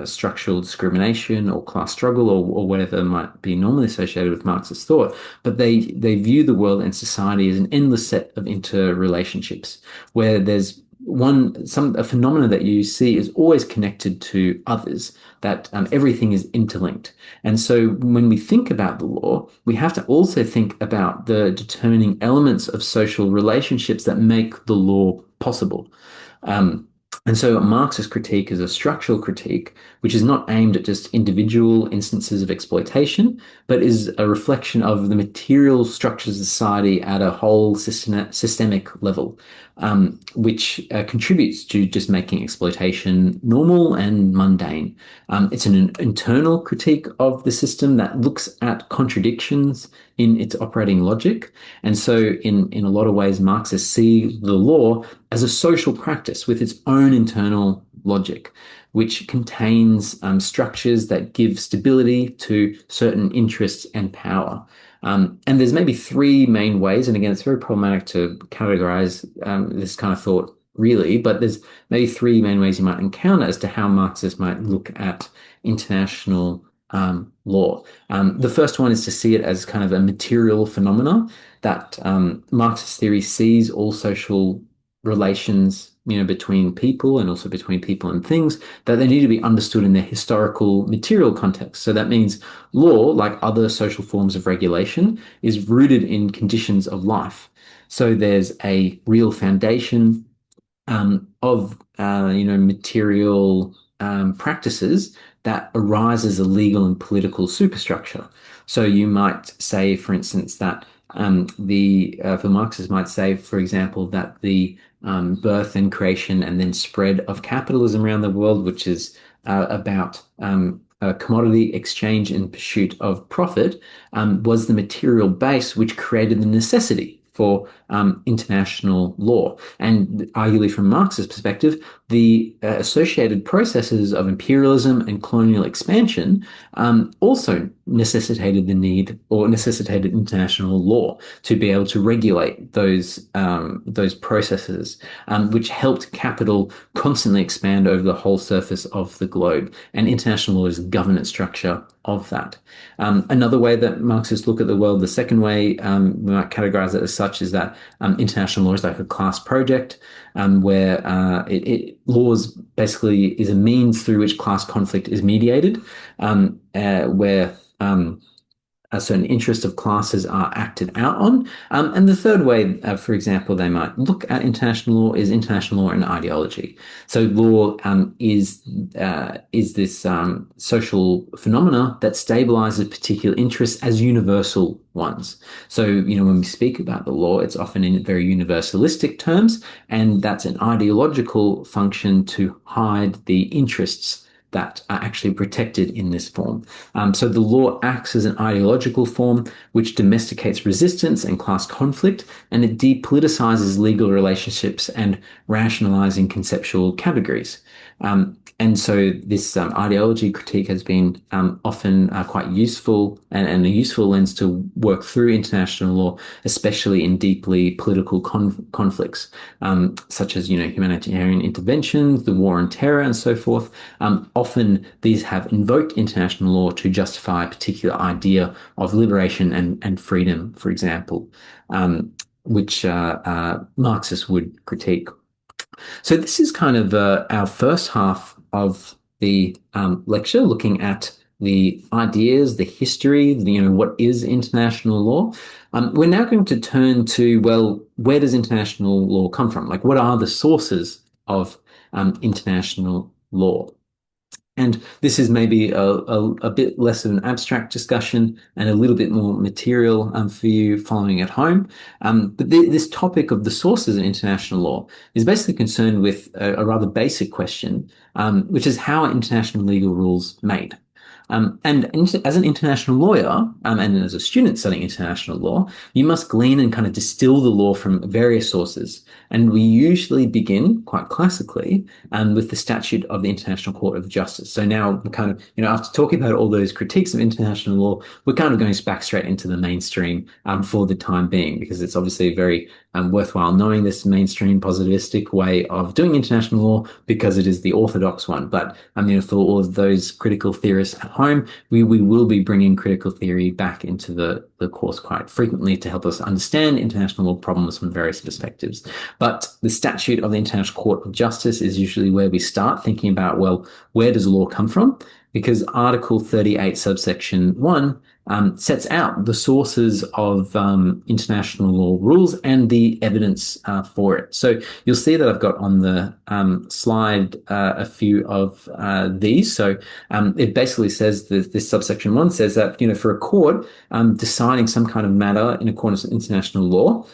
structural discrimination or class struggle or whatever might be normally associated with Marxist thought, but they view the world and society as an endless set of interrelationships where there's a phenomena that you see is always connected to others, that everything is interlinked. And so when we think about the law, we have to also think about the determining elements of social relationships that make the law possible. And so a Marxist critique is a structural critique, which is not aimed at just individual instances of exploitation, but is a reflection of the material structures of society at a whole systemic level, which contributes to just making exploitation normal and mundane. It's an internal critique of the system that looks at contradictions in its operating logic. And so, in a lot of ways, Marxists see the law as a social practice with its own internal logic, which contains structures that give stability to certain interests and power. And there's maybe three main ways, and again, it's very problematic to categorize this kind of thought really, but there's maybe three main ways you might encounter as to how Marxists might look at international law. The first one is to see it as kind of a material phenomena that Marxist theory sees all social relations, between people and also between people and things, that they need to be understood in their historical material context. So that means law, like other social forms of regulation, is rooted in conditions of life. So there's a real foundation of material practices that arise as a legal and political superstructure. So you might say, for instance, that the Marxists might say, for example, that the birth and creation and then spread of capitalism around the world, which is about a commodity exchange in pursuit of profit, was the material base which created the necessity for international law. And arguably, from Marx's perspective, the associated processes of imperialism and colonial expansion also necessitated the need or necessitated international law to be able to regulate those processes, which helped capital constantly expand over the whole surface of the globe. And international law is a governance structure of that. Another way that Marxists look at the world, the second way we might categorize it as such, is that international law is like a class project where laws basically is a means through which class conflict is mediated, where a certain interest of classes are acted out on. And the third way, for example, they might look at international law is international law and ideology. So law is this social phenomena that stabilizes particular interests as universal ones. So, when we speak about the law, it's often in very universalistic terms, and that's an ideological function to hide the interests that are actually protected in this form. So the law acts as an ideological form which domesticates resistance and class conflict, and it depoliticizes legal relationships and rationalizing conceptual categories. And so this ideology critique has been often quite useful and a useful lens to work through international law, especially in deeply political conflicts, such as, humanitarian interventions, the war on terror, and so forth. Often these have invoked international law to justify a particular idea of liberation and freedom, for example, which Marxists would critique. So this is kind of our first half of the lecture, looking at the ideas, the history, what is international law. We're now going to turn to, well, where does international law come from? Like, what are the sources of international law? And this is maybe a bit less of an abstract discussion and a little bit more material for you following at home. But this topic of the sources of international law is basically concerned with a rather basic question, which is how are international legal rules made? As an international lawyer, and as a student studying international law, you must glean and kind of distill the law from various sources. And we usually begin, quite classically, with the statute of the International Court of Justice. So now we're kind of, after talking about all those critiques of international law, we're kind of going back straight into the mainstream for the time being, because it's obviously very worthwhile knowing this mainstream positivistic way of doing international law because it is the orthodox one. But for all of those critical theorists at home, we will be bringing critical theory back into the course quite frequently to help us understand international law problems from various perspectives. But the statute of the International Court of Justice is usually where we start thinking about, well, where does law come from? Because Article 38, subsection 1 sets out the sources of international law rules and the evidence for it. So you'll see that I've got on the slide a few of these. So it basically says that this subsection 1 says that, for a court deciding some kind of matter in accordance with international law,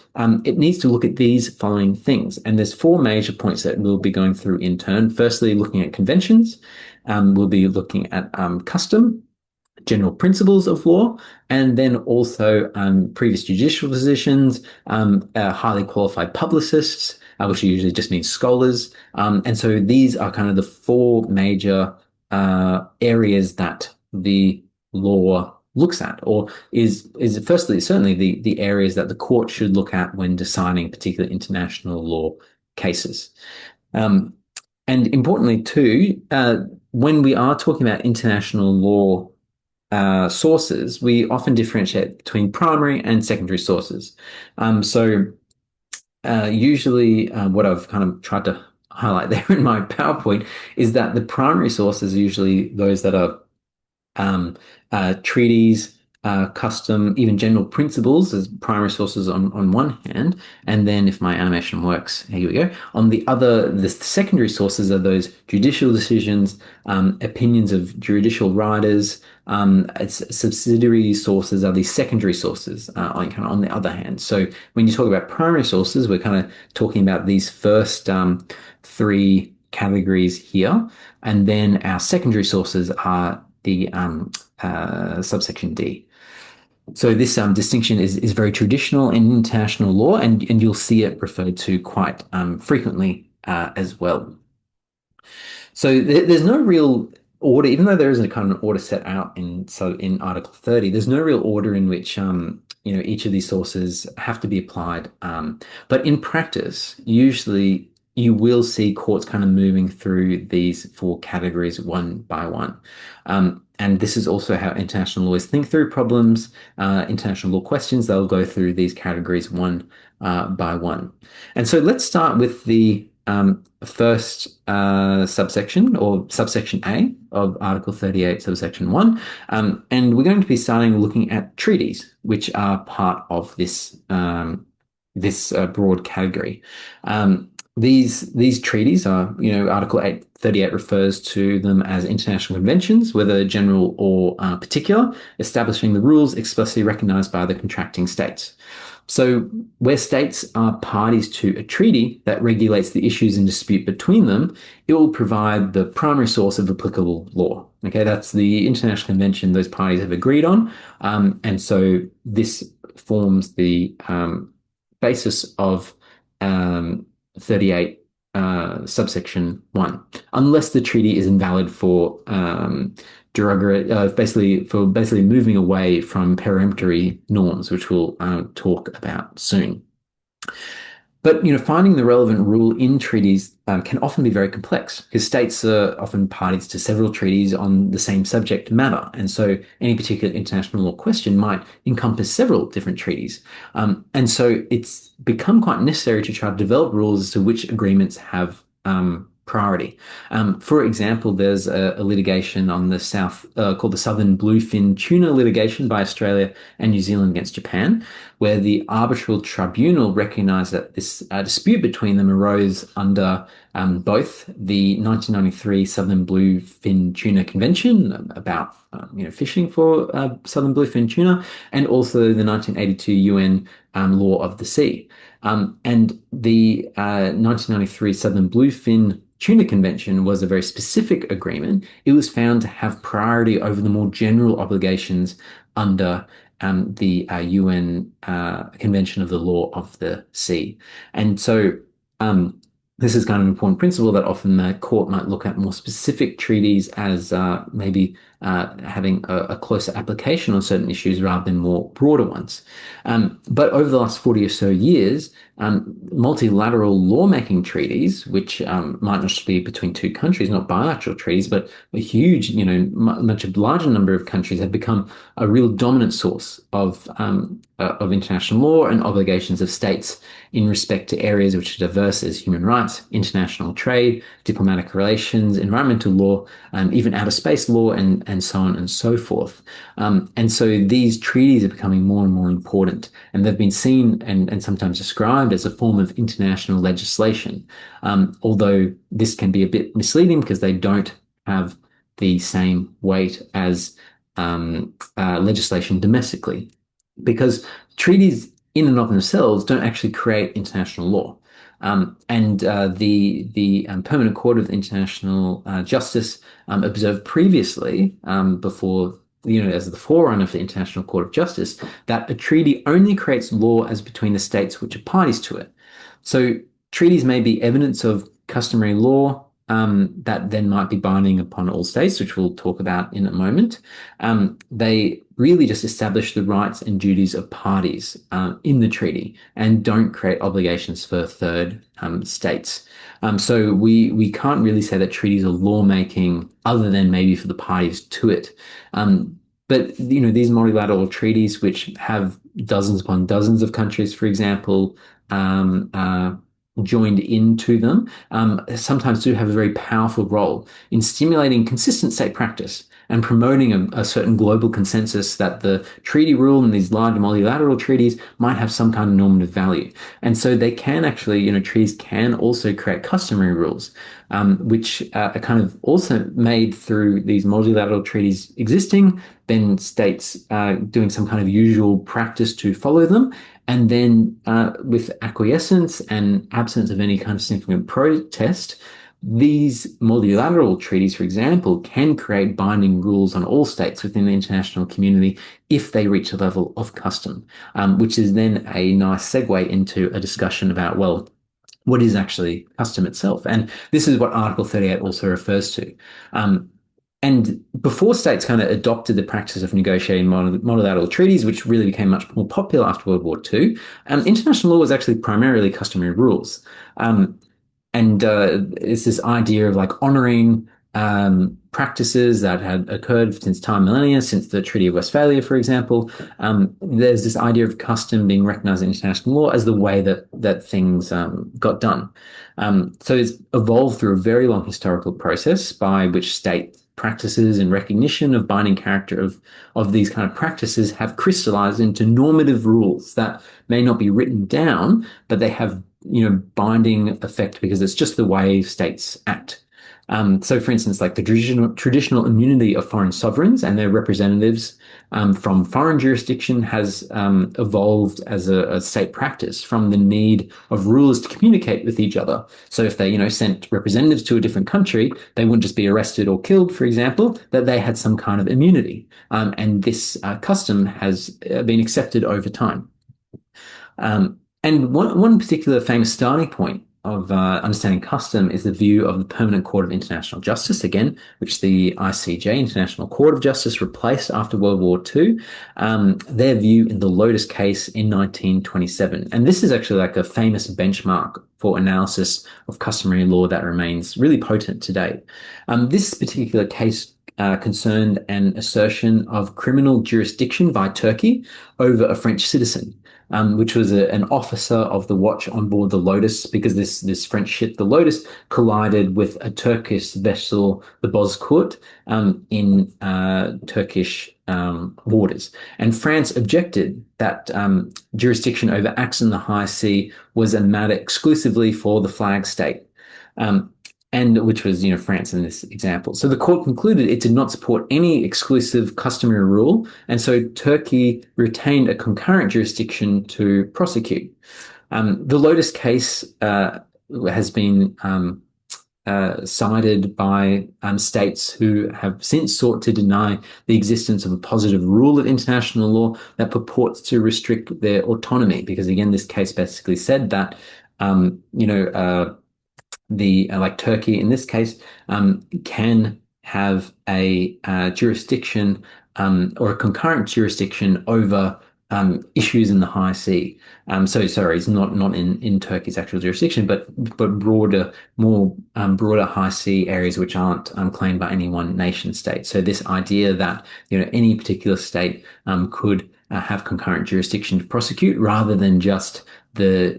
it needs to look at these following things. And there's four major points that we'll be going through in turn. Firstly, looking at conventions. We'll be looking at custom, general principles of law, and then also previous judicial decisions, highly qualified publicists, which usually just means scholars. And so these are kind of the four major areas that the law looks at, or is firstly certainly the areas that the court should look at when deciding particular international law cases. And importantly too, when we are talking about international law sources, we often differentiate between primary and secondary sources. Usually what I've kind of tried to highlight there in my PowerPoint is that the primary sources are usually those that are treaties, custom, even general principles as primary sources on one hand, and then if my animation works, here we go. On the other, the secondary sources are those judicial decisions, opinions of judicial writers. Subsidiary sources are these secondary sources on the other hand. So when you talk about primary sources, we're kind of talking about these first three categories here, and then our secondary sources are the subsection D. So this distinction is very traditional in international law, and you'll see it referred to quite frequently as well. So there's no real order, even though there is a kind of order set out in Article 30. There's no real order in which each of these sources have to be applied. But in practice, usually you will see courts kind of moving through these four categories one by one. And this is also how international lawyers think through problems, international law questions. They'll go through these categories one by one. And so let's start with the first subsection, or subsection A of Article 38, subsection 1. And we're going to be starting looking at treaties, which are part of this broad category. These treaties are, Article 38 refers to them as international conventions, whether general or particular, establishing the rules explicitly recognized by the contracting states. So where states are parties to a treaty that regulates the issues in dispute between them, it will provide the primary source of applicable law. Okay, that's the international convention those parties have agreed on. And so this forms the basis of 38 subsection 1, unless the treaty is invalid for basically moving away from peremptory norms, which we'll talk about soon. But finding the relevant rule in treaties can often be very complex, because states are often parties to several treaties on the same subject matter, and so any particular international law question might encompass several different treaties. And so it's become quite necessary to try to develop rules as to which agreements have priority. For example, there's a litigation on the south called the Southern Bluefin Tuna litigation by Australia and New Zealand against Japan, where the arbitral tribunal recognized that this dispute between them arose under both the 1993 Southern Bluefin Tuna Convention about fishing for southern bluefin tuna, and also the 1982 UN Law of the Sea. And the 1993 Southern Bluefin Tuna Convention was a very specific agreement. It was found to have priority over the more general obligations under the UN Convention of the Law of the Sea. And so this is kind of an important principle that often the court might look at more specific treaties as maybe having a closer application on certain issues rather than more broader ones. But over the last 40 or so years, multilateral lawmaking treaties, which might not just be between two countries, not bilateral treaties, but a huge, much larger number of countries, have become a real dominant source of international law and obligations of states in respect to areas which are diverse as human rights, international trade, diplomatic relations, environmental law, even outer space law, and and so on and so forth. And so these treaties are becoming more and more important, and they've been seen and sometimes described as a form of international legislation. Although this can be a bit misleading because they don't have the same weight as legislation domestically, because treaties in and of themselves don't actually create international law. And the Permanent Court of International Justice observed previously, before, as the forerunner for the International Court of Justice, that a treaty only creates law as between the states which are parties to it. So treaties may be evidence of customary law that then might be binding upon all states, which we'll talk about in a moment. They really just establish the rights and duties of parties in the treaty and don't create obligations for third states. So we can't really say that treaties are lawmaking other than maybe for the parties to it. But these multilateral treaties, which have dozens upon dozens of countries, for example, joined into them, sometimes do have a very powerful role in stimulating consistent state practice and promoting a certain global consensus that the treaty rule and these large multilateral treaties might have some kind of normative value. And so they can actually, treaties can also create customary rules, which are kind of also made through these multilateral treaties existing, then states doing some kind of usual practice to follow them. And then with acquiescence and absence of any kind of significant protest, these multilateral treaties, for example, can create binding rules on all states within the international community if they reach a level of custom, which is then a nice segue into a discussion about, well, what is actually custom itself? And this is what Article 38 also refers to. And before states kind of adopted the practice of negotiating multilateral treaties, which really became much more popular after World War II, international law was actually primarily customary rules. And it's this idea of like honoring practices that had occurred since time millennia, since the Treaty of Westphalia, for example. There's this idea of custom being recognized in international law as the way that things got done. So it's evolved through a very long historical process by which state practices and recognition of binding character of these kind of practices have crystallized into normative rules that may not be written down, but they have binding effect because it's just the way states act. So, for instance, like the traditional immunity of foreign sovereigns and their representatives from foreign jurisdiction has evolved as a state practice from the need of rulers to communicate with each other. So, if they, sent representatives to a different country, they wouldn't just be arrested or killed, for example, that they had some kind of immunity. And this custom has been accepted over time. And one particular famous starting point of understanding custom is the view of the Permanent Court of International Justice, again, which the ICJ, International Court of Justice, replaced after World War II, their view in the Lotus case in 1927. And this is actually like a famous benchmark for analysis of customary law that remains really potent today. This particular case concerned an assertion of criminal jurisdiction by Turkey over a French citizen. Which was an officer of the watch on board the Lotus, because this French ship, the Lotus, collided with a Turkish vessel, the Bozkurt, in Turkish waters. And France objected that jurisdiction over acts in the high sea was a matter exclusively for the flag state. And which was, France in this example. So the court concluded it did not support any exclusive customary rule, and so Turkey retained a concurrent jurisdiction to prosecute. The Lotus case has been cited by states who have since sought to deny the existence of a positive rule of international law that purports to restrict their autonomy, because again, this case basically said that, like Turkey in this case, can have a jurisdiction or a concurrent jurisdiction over issues in the high sea. So sorry, it's not in Turkey's actual jurisdiction, but broader, more broader high sea areas which aren't claimed by any one nation state. So this idea that any particular state could have concurrent jurisdiction to prosecute rather than just the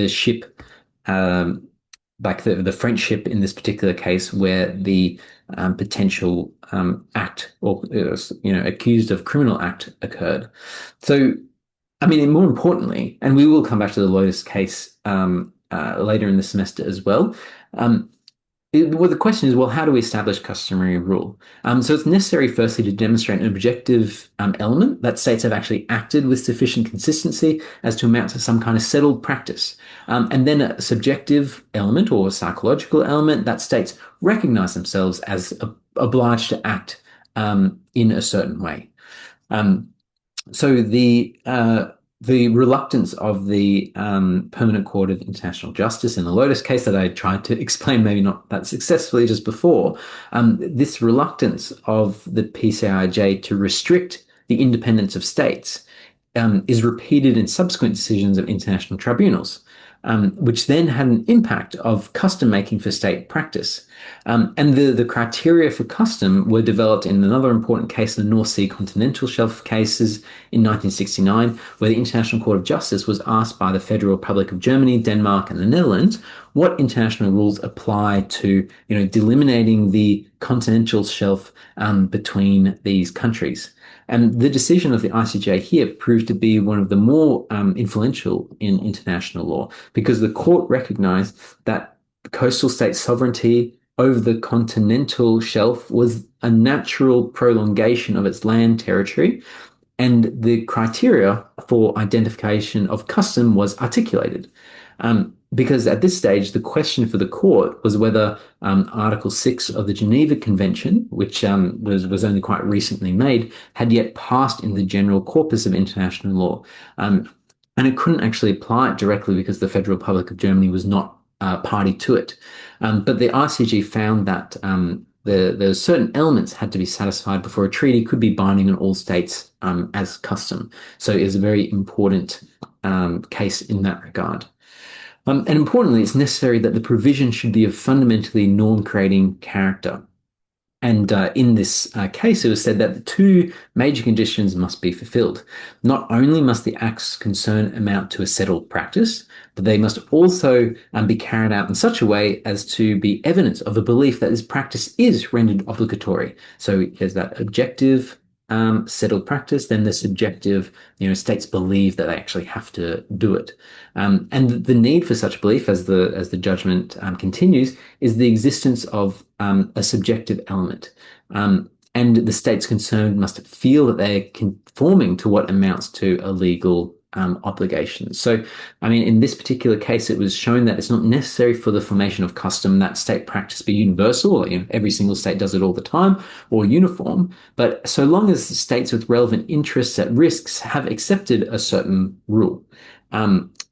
ship. Like the French ship in this particular case, where the potential act or accused of criminal act occurred. So, I mean, more importantly, and we will come back to the Lotus case later in the semester as well. Um, well, the question is, well, how do we establish customary rule? So it's necessary, firstly, to demonstrate an objective element that states have actually acted with sufficient consistency as to amount to some kind of settled practice. And then a subjective element or a psychological element that states recognize themselves as obliged to act in a certain way. Um, so the reluctance of the Permanent Court of International Justice in the Lotus case that I tried to explain, maybe not that successfully just before, this reluctance of the PCIJ to restrict the independence of states is repeated in subsequent decisions of international tribunals, which then had an impact of custom making for state practice. And the criteria for custom were developed in another important case, the North Sea Continental Shelf cases in 1969, where the International Court of Justice was asked by the Federal Republic of Germany, Denmark, and the Netherlands what international rules apply to, delimiting the continental shelf between these countries. And the decision of the ICJ here proved to be one of the more influential in international law because the court recognized that coastal state sovereignty over the continental shelf was a natural prolongation of its land territory, and the criteria for identification of custom was articulated. Because at this stage, the question for the court was whether Article 6 of the Geneva Convention, which was only quite recently made, had yet passed in the general corpus of international law. And it couldn't actually apply it directly because the Federal Republic of Germany was not party to it. But the ICJ found that the certain elements had to be satisfied before a treaty could be binding on all states as custom. So it is a very important case in that regard. And importantly, it's necessary that the provision should be of fundamentally norm-creating character. And in this case, it was said that the two major conditions must be fulfilled. Not only must the acts concerned amount to a settled practice, but they must also be carried out in such a way as to be evidence of a belief that this practice is rendered obligatory. So there's that objective settled practice, then the subjective, states believe that they actually have to do it. And the need for such belief, as the judgment continues, is the existence of a subjective element. And the states concerned must feel that they're conforming to what amounts to a legal obligation. So, I mean, in this particular case, it was shown that it's not necessary for the formation of custom that state practice be universal, or, every single state does it all the time, or uniform. But so long as the states with relevant interests at risks have accepted a certain rule.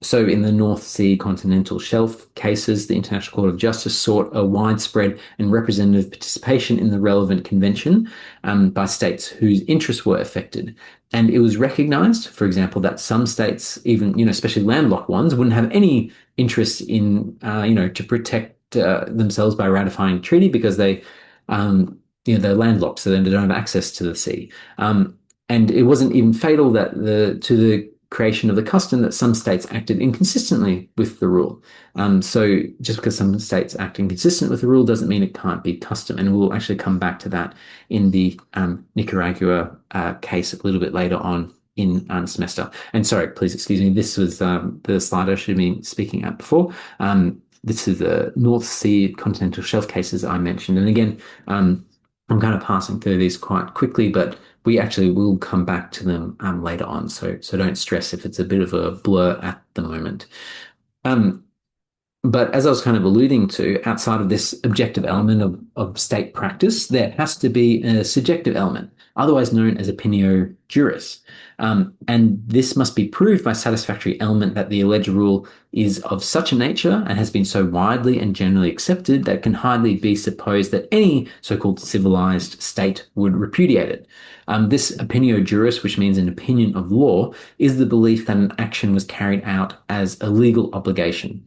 So in the North Sea Continental Shelf cases, the International Court of Justice sought a widespread and representative participation in the relevant convention by states whose interests were affected. And it was recognized, for example, that some states, even, especially landlocked ones, wouldn't have any interest in, to protect themselves by ratifying a treaty because they're landlocked, so they don't have access to the sea. And it wasn't even fatal that to the creation of the custom that some states acted inconsistently with the rule. So just because some states act inconsistent with the rule doesn't mean it can't be custom. And we'll actually come back to that in the Nicaragua case a little bit later on in semester. And sorry, please excuse me. This was the slide I should have been speaking at before. This is the North Sea Continental Shelf cases I mentioned. And again, I'm kind of passing through these quite quickly, but we actually will come back to them later on. So don't stress if it's a bit of a blur at the moment. But as I was kind of alluding to, outside of this objective element of state practice, there has to be a subjective element, otherwise known as opinio juris. And this must be proved by satisfactory element that the alleged rule is of such a nature and has been so widely and generally accepted that it can hardly be supposed that any so-called civilized state would repudiate it. This opinio juris, which means an opinion of law, is the belief that an action was carried out as a legal obligation.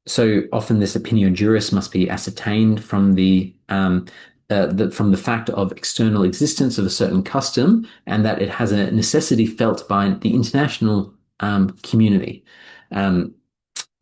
So often this opinio juris must be ascertained from from the fact of external existence of a certain custom and that it has a necessity felt by the international community.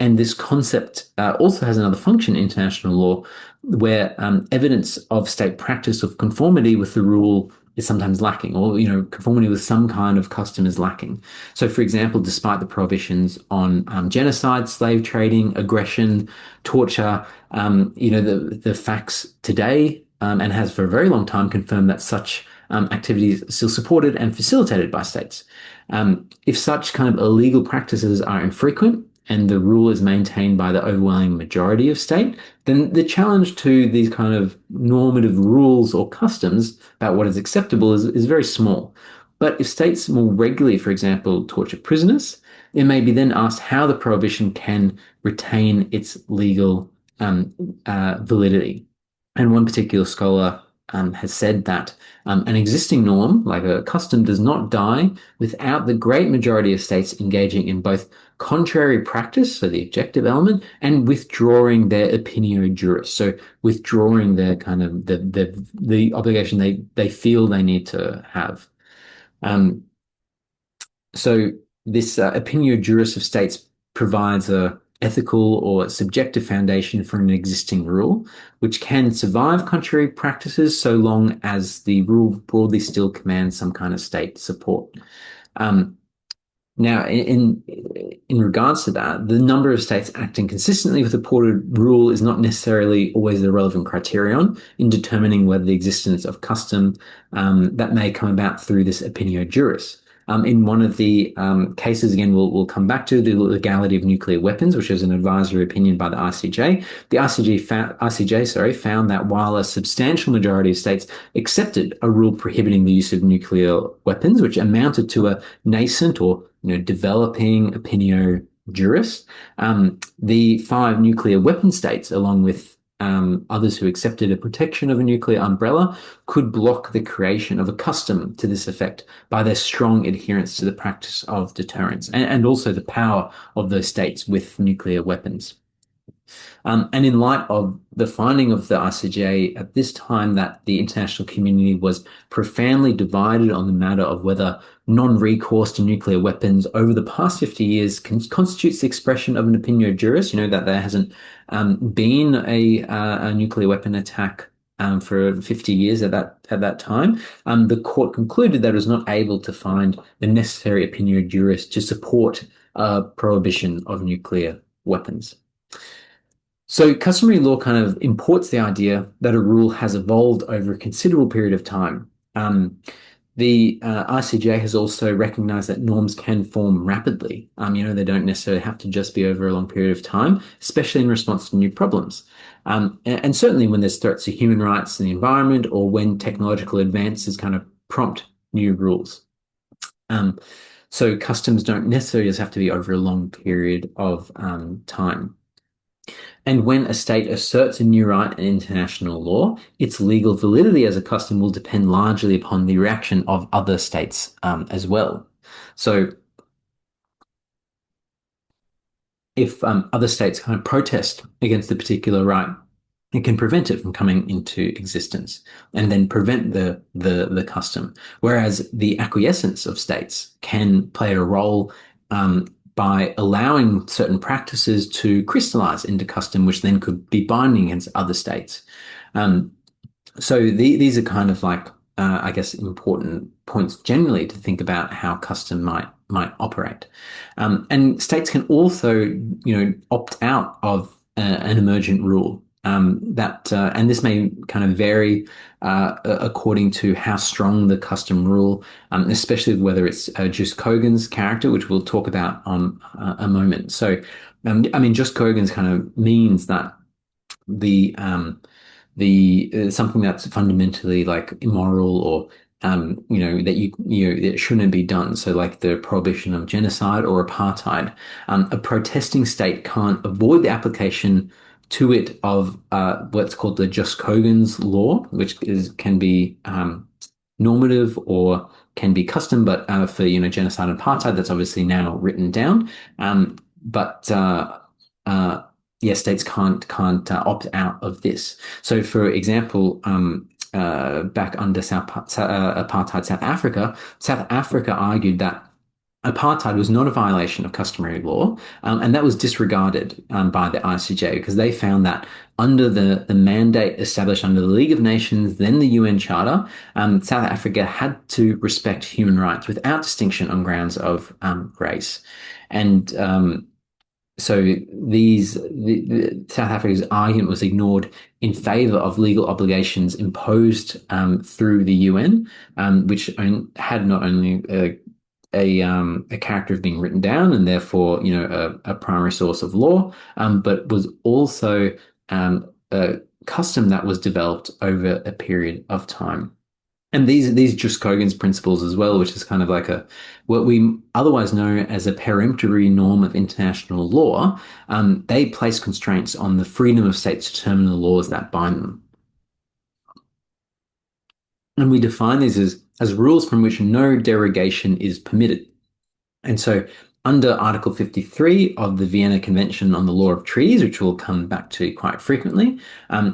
And this concept also has another function in international law where evidence of state practice of conformity with the rule is sometimes lacking, or conformity with some kind of custom is lacking. So, for example, despite the prohibitions on genocide, slave trading, aggression, torture, the facts today and has for a very long time confirmed that such activities are still supported and facilitated by states. If such kind of illegal practices are infrequent and the rule is maintained by the overwhelming majority of state, then the challenge to these kind of normative rules or customs about what is acceptable is very small. But if states more regularly, for example, torture prisoners, it may be then asked how the prohibition can retain its legal validity. And one particular scholar has said that an existing norm, like a custom, does not die without the great majority of states engaging in both contrary practice, so the objective element, and withdrawing their opinio juris, so withdrawing their kind of the obligation they feel they need to have. Um, so this opinio juris of states provides a ethical or subjective foundation for an existing rule, which can survive contrary practices so long as the rule broadly still commands some kind of state support. Um, Now, in regards to that, the number of states acting consistently with the ported rule is not necessarily always the relevant criterion in determining whether the existence of custom that may come about through this opinio juris. In one of the cases, again, we'll come back to the legality of nuclear weapons, which is an advisory opinion by the ICJ. The ICJ, found that while a substantial majority of states accepted a rule prohibiting the use of nuclear weapons, which amounted to a nascent or developing opinio juris, the five nuclear weapon states, along with others who accepted a protection of a nuclear umbrella, could block the creation of a custom to this effect by their strong adherence to the practice of deterrence and also the power of those states with nuclear weapons. And in light of the finding of the ICJ at this time that the international community was profoundly divided on the matter of whether non-recourse to nuclear weapons over the past 50 years constitutes the expression of an opinio juris, that there hasn't been a nuclear weapon attack for 50 years at that time, the court concluded that it was not able to find the necessary opinio juris to support a prohibition of nuclear weapons. So customary law kind of imports the idea that a rule has evolved over a considerable period of time. The ICJ has also recognized that norms can form rapidly. They don't necessarily have to just be over a long period of time, especially in response to new problems. And certainly when there's threats to human rights and the environment, or when technological advances kind of prompt new rules. So customs don't necessarily just have to be over a long period of time. And when a state asserts a new right in international law, its legal validity as a custom will depend largely upon the reaction of other states as well. So if other states kind of protest against the particular right, it can prevent it from coming into existence and then prevent the custom. Whereas the acquiescence of states can play a role by allowing certain practices to crystallize into custom, which then could be binding against other states. So these are kind of like, I guess, important points generally to think about how custom might operate. And states can also, opt out of an emergent rule. And this may kind of vary according to how strong the custom rule, especially whether it's Jus Cogens character, which we'll talk about on a moment. So, Jus Cogens kind of means that the something that's fundamentally like immoral or that it shouldn't be done. So like the prohibition of genocide or apartheid, a protesting state can't avoid the application to it of what's called the Jus Cogens law, which can be normative or can be custom, but for genocide and apartheid, that's obviously now written down. But yeah, states can't opt out of this. So, for example, back under apartheid South Africa, South Africa argued that Apartheid was not a violation of customary law, and that was disregarded by the ICJ because they found that under the mandate established under the League of Nations, then the UN Charter, South Africa had to respect human rights without distinction on grounds of race. And so the South Africa's argument was ignored in favor of legal obligations imposed through the UN, which had not only a character of being written down and therefore, a primary source of law, but was also a custom that was developed over a period of time. And these Just Kogan's principles as well, which is kind of like what we otherwise know as a peremptory norm of international law, they place constraints on the freedom of states to determine the laws that bind them. And we define these as rules from which no derogation is permitted. And so, under Article 53 of the Vienna Convention on the Law of Treaties, which we'll come back to quite frequently,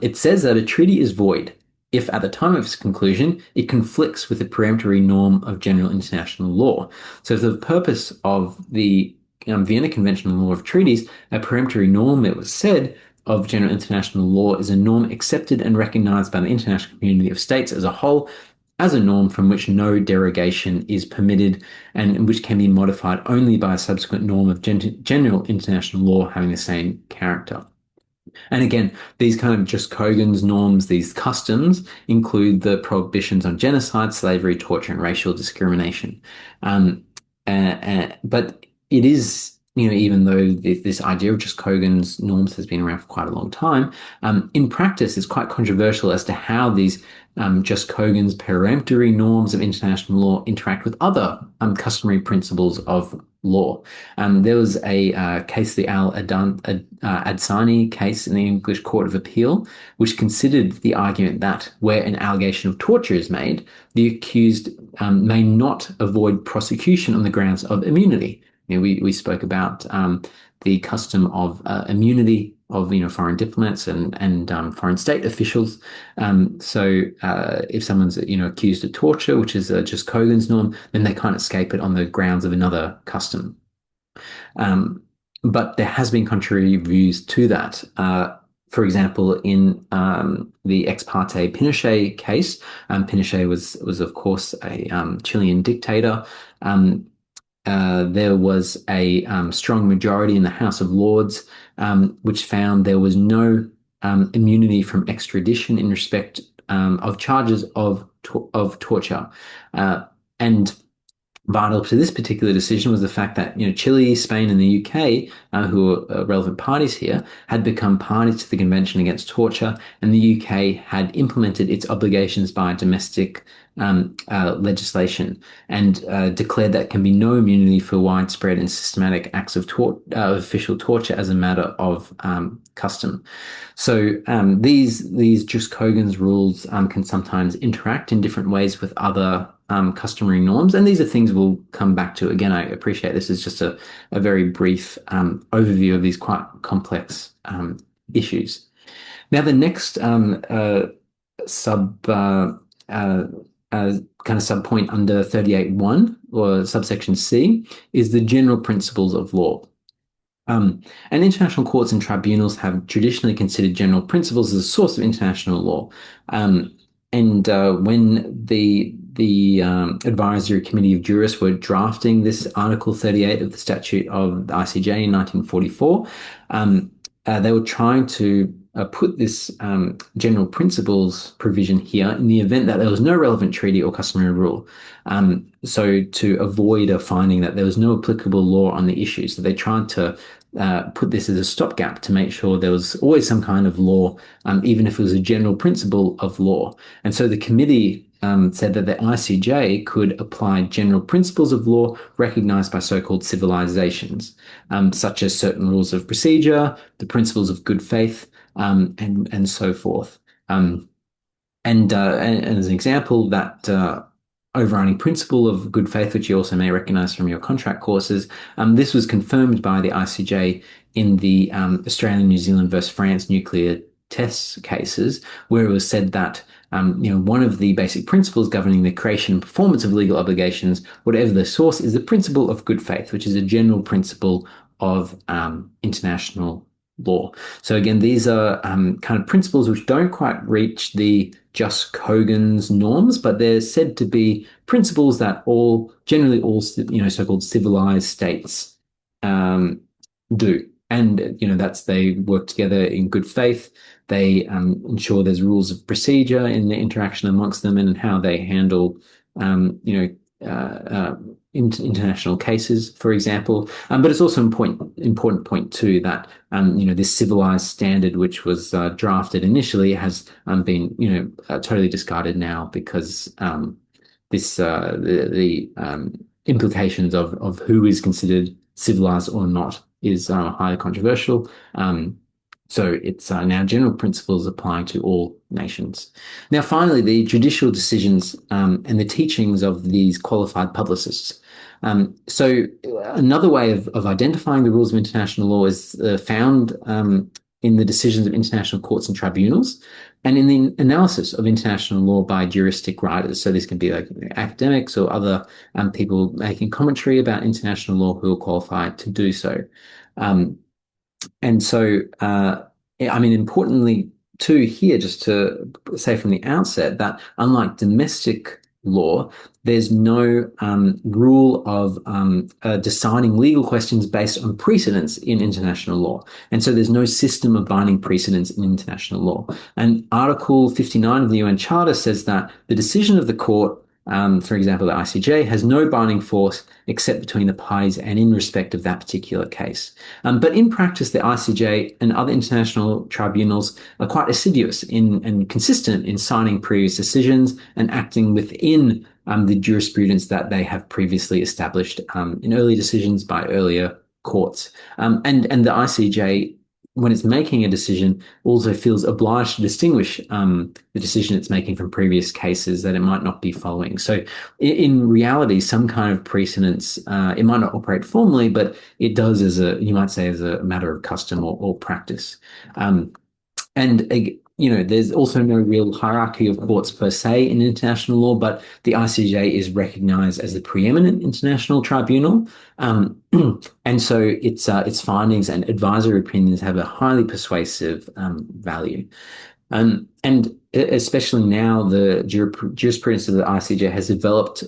it says that a treaty is void if, at the time of its conclusion, it conflicts with the peremptory norm of general international law. So, for the purpose of the Vienna Convention on the Law of Treaties, a peremptory norm, it was said, of general international law is a norm accepted and recognized by the international community of states as a whole as a norm from which no derogation is permitted and which can be modified only by a subsequent norm of general international law having the same character. And again, these kind of Just Kogan's norms, these customs, include the prohibitions on genocide, slavery, torture, and racial discrimination. But it is, even though this idea of Just Kogan's norms has been around for quite a long time, in practice, it's quite controversial as to how these Just Kogan's peremptory norms of international law interact with other customary principles of law. There was a case, the Adsani case in the English Court of Appeal, which considered the argument that where an allegation of torture is made, the accused may not avoid prosecution on the grounds of immunity. We spoke about the custom of immunity of foreign diplomats and foreign state officials. If someone's accused of torture, which is Just Kogan's norm, then they can't escape it on the grounds of another custom. But there has been contrary views to that. For example, in the ex parte Pinochet case, Pinochet was of course a Chilean dictator. There was a strong majority in the House of Lords, which found there was no immunity from extradition in respect of charges of torture. And vital to this particular decision was the fact that Chile, Spain, and the UK, who are relevant parties here, had become parties to the Convention Against Torture, and the UK had implemented its obligations by domestic legislation and declared that can be no immunity for widespread and systematic acts of official torture as a matter of custom. So these Just Kogan's rules can sometimes interact in different ways with other customary norms, and these are things we'll come back to. Again, I appreciate this is just a very brief overview of these quite complex issues. Now, the next kind of subpoint under 38.1 or subsection C is the general principles of law. And international courts and tribunals have traditionally considered general principles as a source of international law. And when the advisory committee of jurists were drafting this Article 38 of the Statute of the ICJ in 1944, they were trying to put this general principles provision here in the event that there was no relevant treaty or customary rule. So to avoid a finding that there was no applicable law on the issue. So they tried to put this as a stopgap to make sure there was always some kind of law, even if it was a general principle of law. And so the committee said that the ICJ could apply general principles of law recognized by so-called civilizations, such as certain rules of procedure, the principles of good faith, and so forth. And as an example, that overriding principle of good faith, which you also may recognize from your contract courses, this was confirmed by the ICJ in the Australia, New Zealand versus France nuclear test cases where it was said that one of the basic principles governing the creation and performance of legal obligations, whatever the source, is the principle of good faith, which is a general principle of international law. So again, these are kind of principles which don't quite reach the just Kogan's norms, but they're said to be principles that generally all, so-called civilized states um, do. And, that's they work together in good faith. They ensure there's rules of procedure in the interaction amongst them and how they handle, um, you know, international cases, for example. But it's also important point too that this civilized standard, which was drafted initially, has been totally discarded now because the implications of who is considered civilized or not is highly controversial. So it's now general principles applying to all nations. Now, finally, the judicial decisions and the teachings of these qualified publicists. So another way of identifying the rules of international law is found in the decisions of international courts and tribunals, and in the analysis of international law by juristic writers. So this can be like academics or other people making commentary about international law who are qualified to do so. Um, and so, importantly, too, here, just to say from the outset that unlike domestic law, there's no rule of deciding legal questions based on precedents in international law. And so there's no system of binding precedents in international law. And Article 59 of the UN Charter says that the decision of the court, for example, the ICJ, has no binding force except between the parties and in respect of that particular case. But in practice, the ICJ and other international tribunals are quite assiduous and consistent in signing previous decisions and acting within the jurisprudence that they have previously established in early decisions by earlier courts. And the ICJ, when it's making a decision, also feels obliged to distinguish the decision it's making from previous cases that it might not be following. So in reality, some kind of precedence, it might not operate formally, but it does you might say, as a matter of custom or practice. There's also no real hierarchy of courts per se in international law, but the ICJ is recognized as the preeminent international tribunal. And so its findings and advisory opinions have a highly persuasive value. And especially now, the jurisprudence of the ICJ has developed,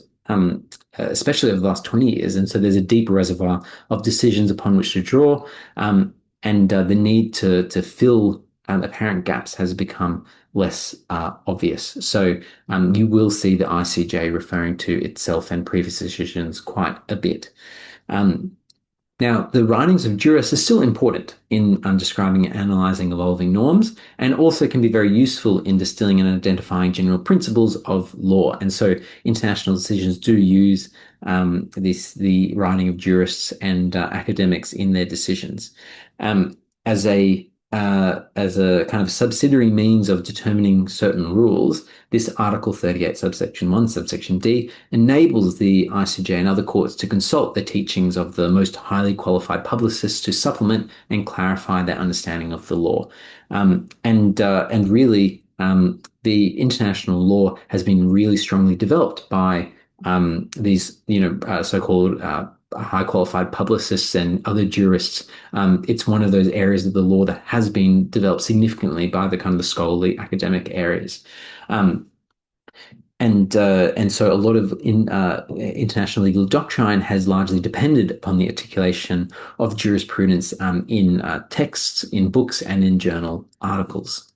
especially over the last 20 years. And so there's a deep reservoir of decisions upon which to draw, and the need to fill apparent gaps has become less obvious. So you will see the ICJ referring to itself and previous decisions quite a bit. Now, the writings of jurists are still important in describing and analyzing evolving norms, and also can be very useful in distilling and identifying general principles of law. And so international decisions do use the writing of jurists and academics in their decisions. As a kind of subsidiary means of determining certain rules, this Article 38, subsection 1, subsection D, enables the ICJ and other courts to consult the teachings of the most highly qualified publicists to supplement and clarify their understanding of the law. And really, the international law has been really strongly developed by these, so-called high qualified publicists and other jurists. It's one of those areas of the law that has been developed significantly by the kind of the scholarly academic areas. And so a lot of international legal doctrine has largely depended upon the articulation of jurisprudence in texts, in books, and in journal articles.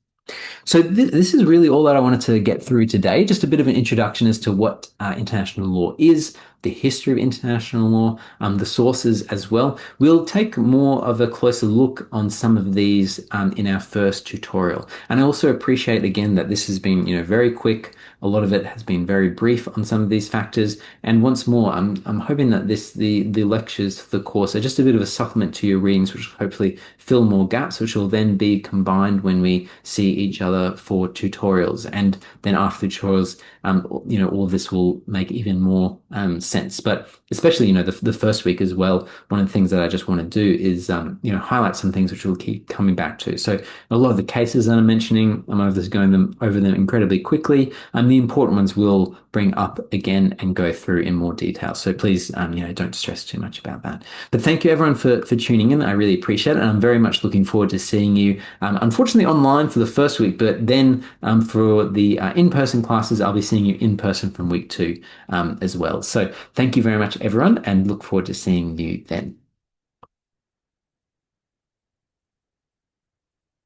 So this is really all that I wanted to get through today. Just a bit of an introduction as to what international law is, the history of international law, the sources as well. We'll take more of a closer look on some of these in our first tutorial. And I also appreciate again that this has been, very quick. A lot of it has been very brief on some of these factors. And once more, I'm hoping that the lectures for the course are just a bit of a supplement to your readings, which will hopefully fill more gaps, which will then be combined when we see each other for tutorials. And then after the tutorials, all of this will make even more sense sense. But especially, the first week as well, one of the things that I just want to do is, highlight some things which we'll keep coming back to. So a lot of the cases that I'm mentioning, I'm just going over them incredibly quickly. The important ones we'll bring up again and go through in more detail. So please, don't stress too much about that. But thank you everyone for tuning in. I really appreciate it. And I'm very much looking forward to seeing you, unfortunately online for the first week, but then for the in-person classes, I'll be seeing you in person from week 2 as well. So thank you very much, everyone, and look forward to seeing you then.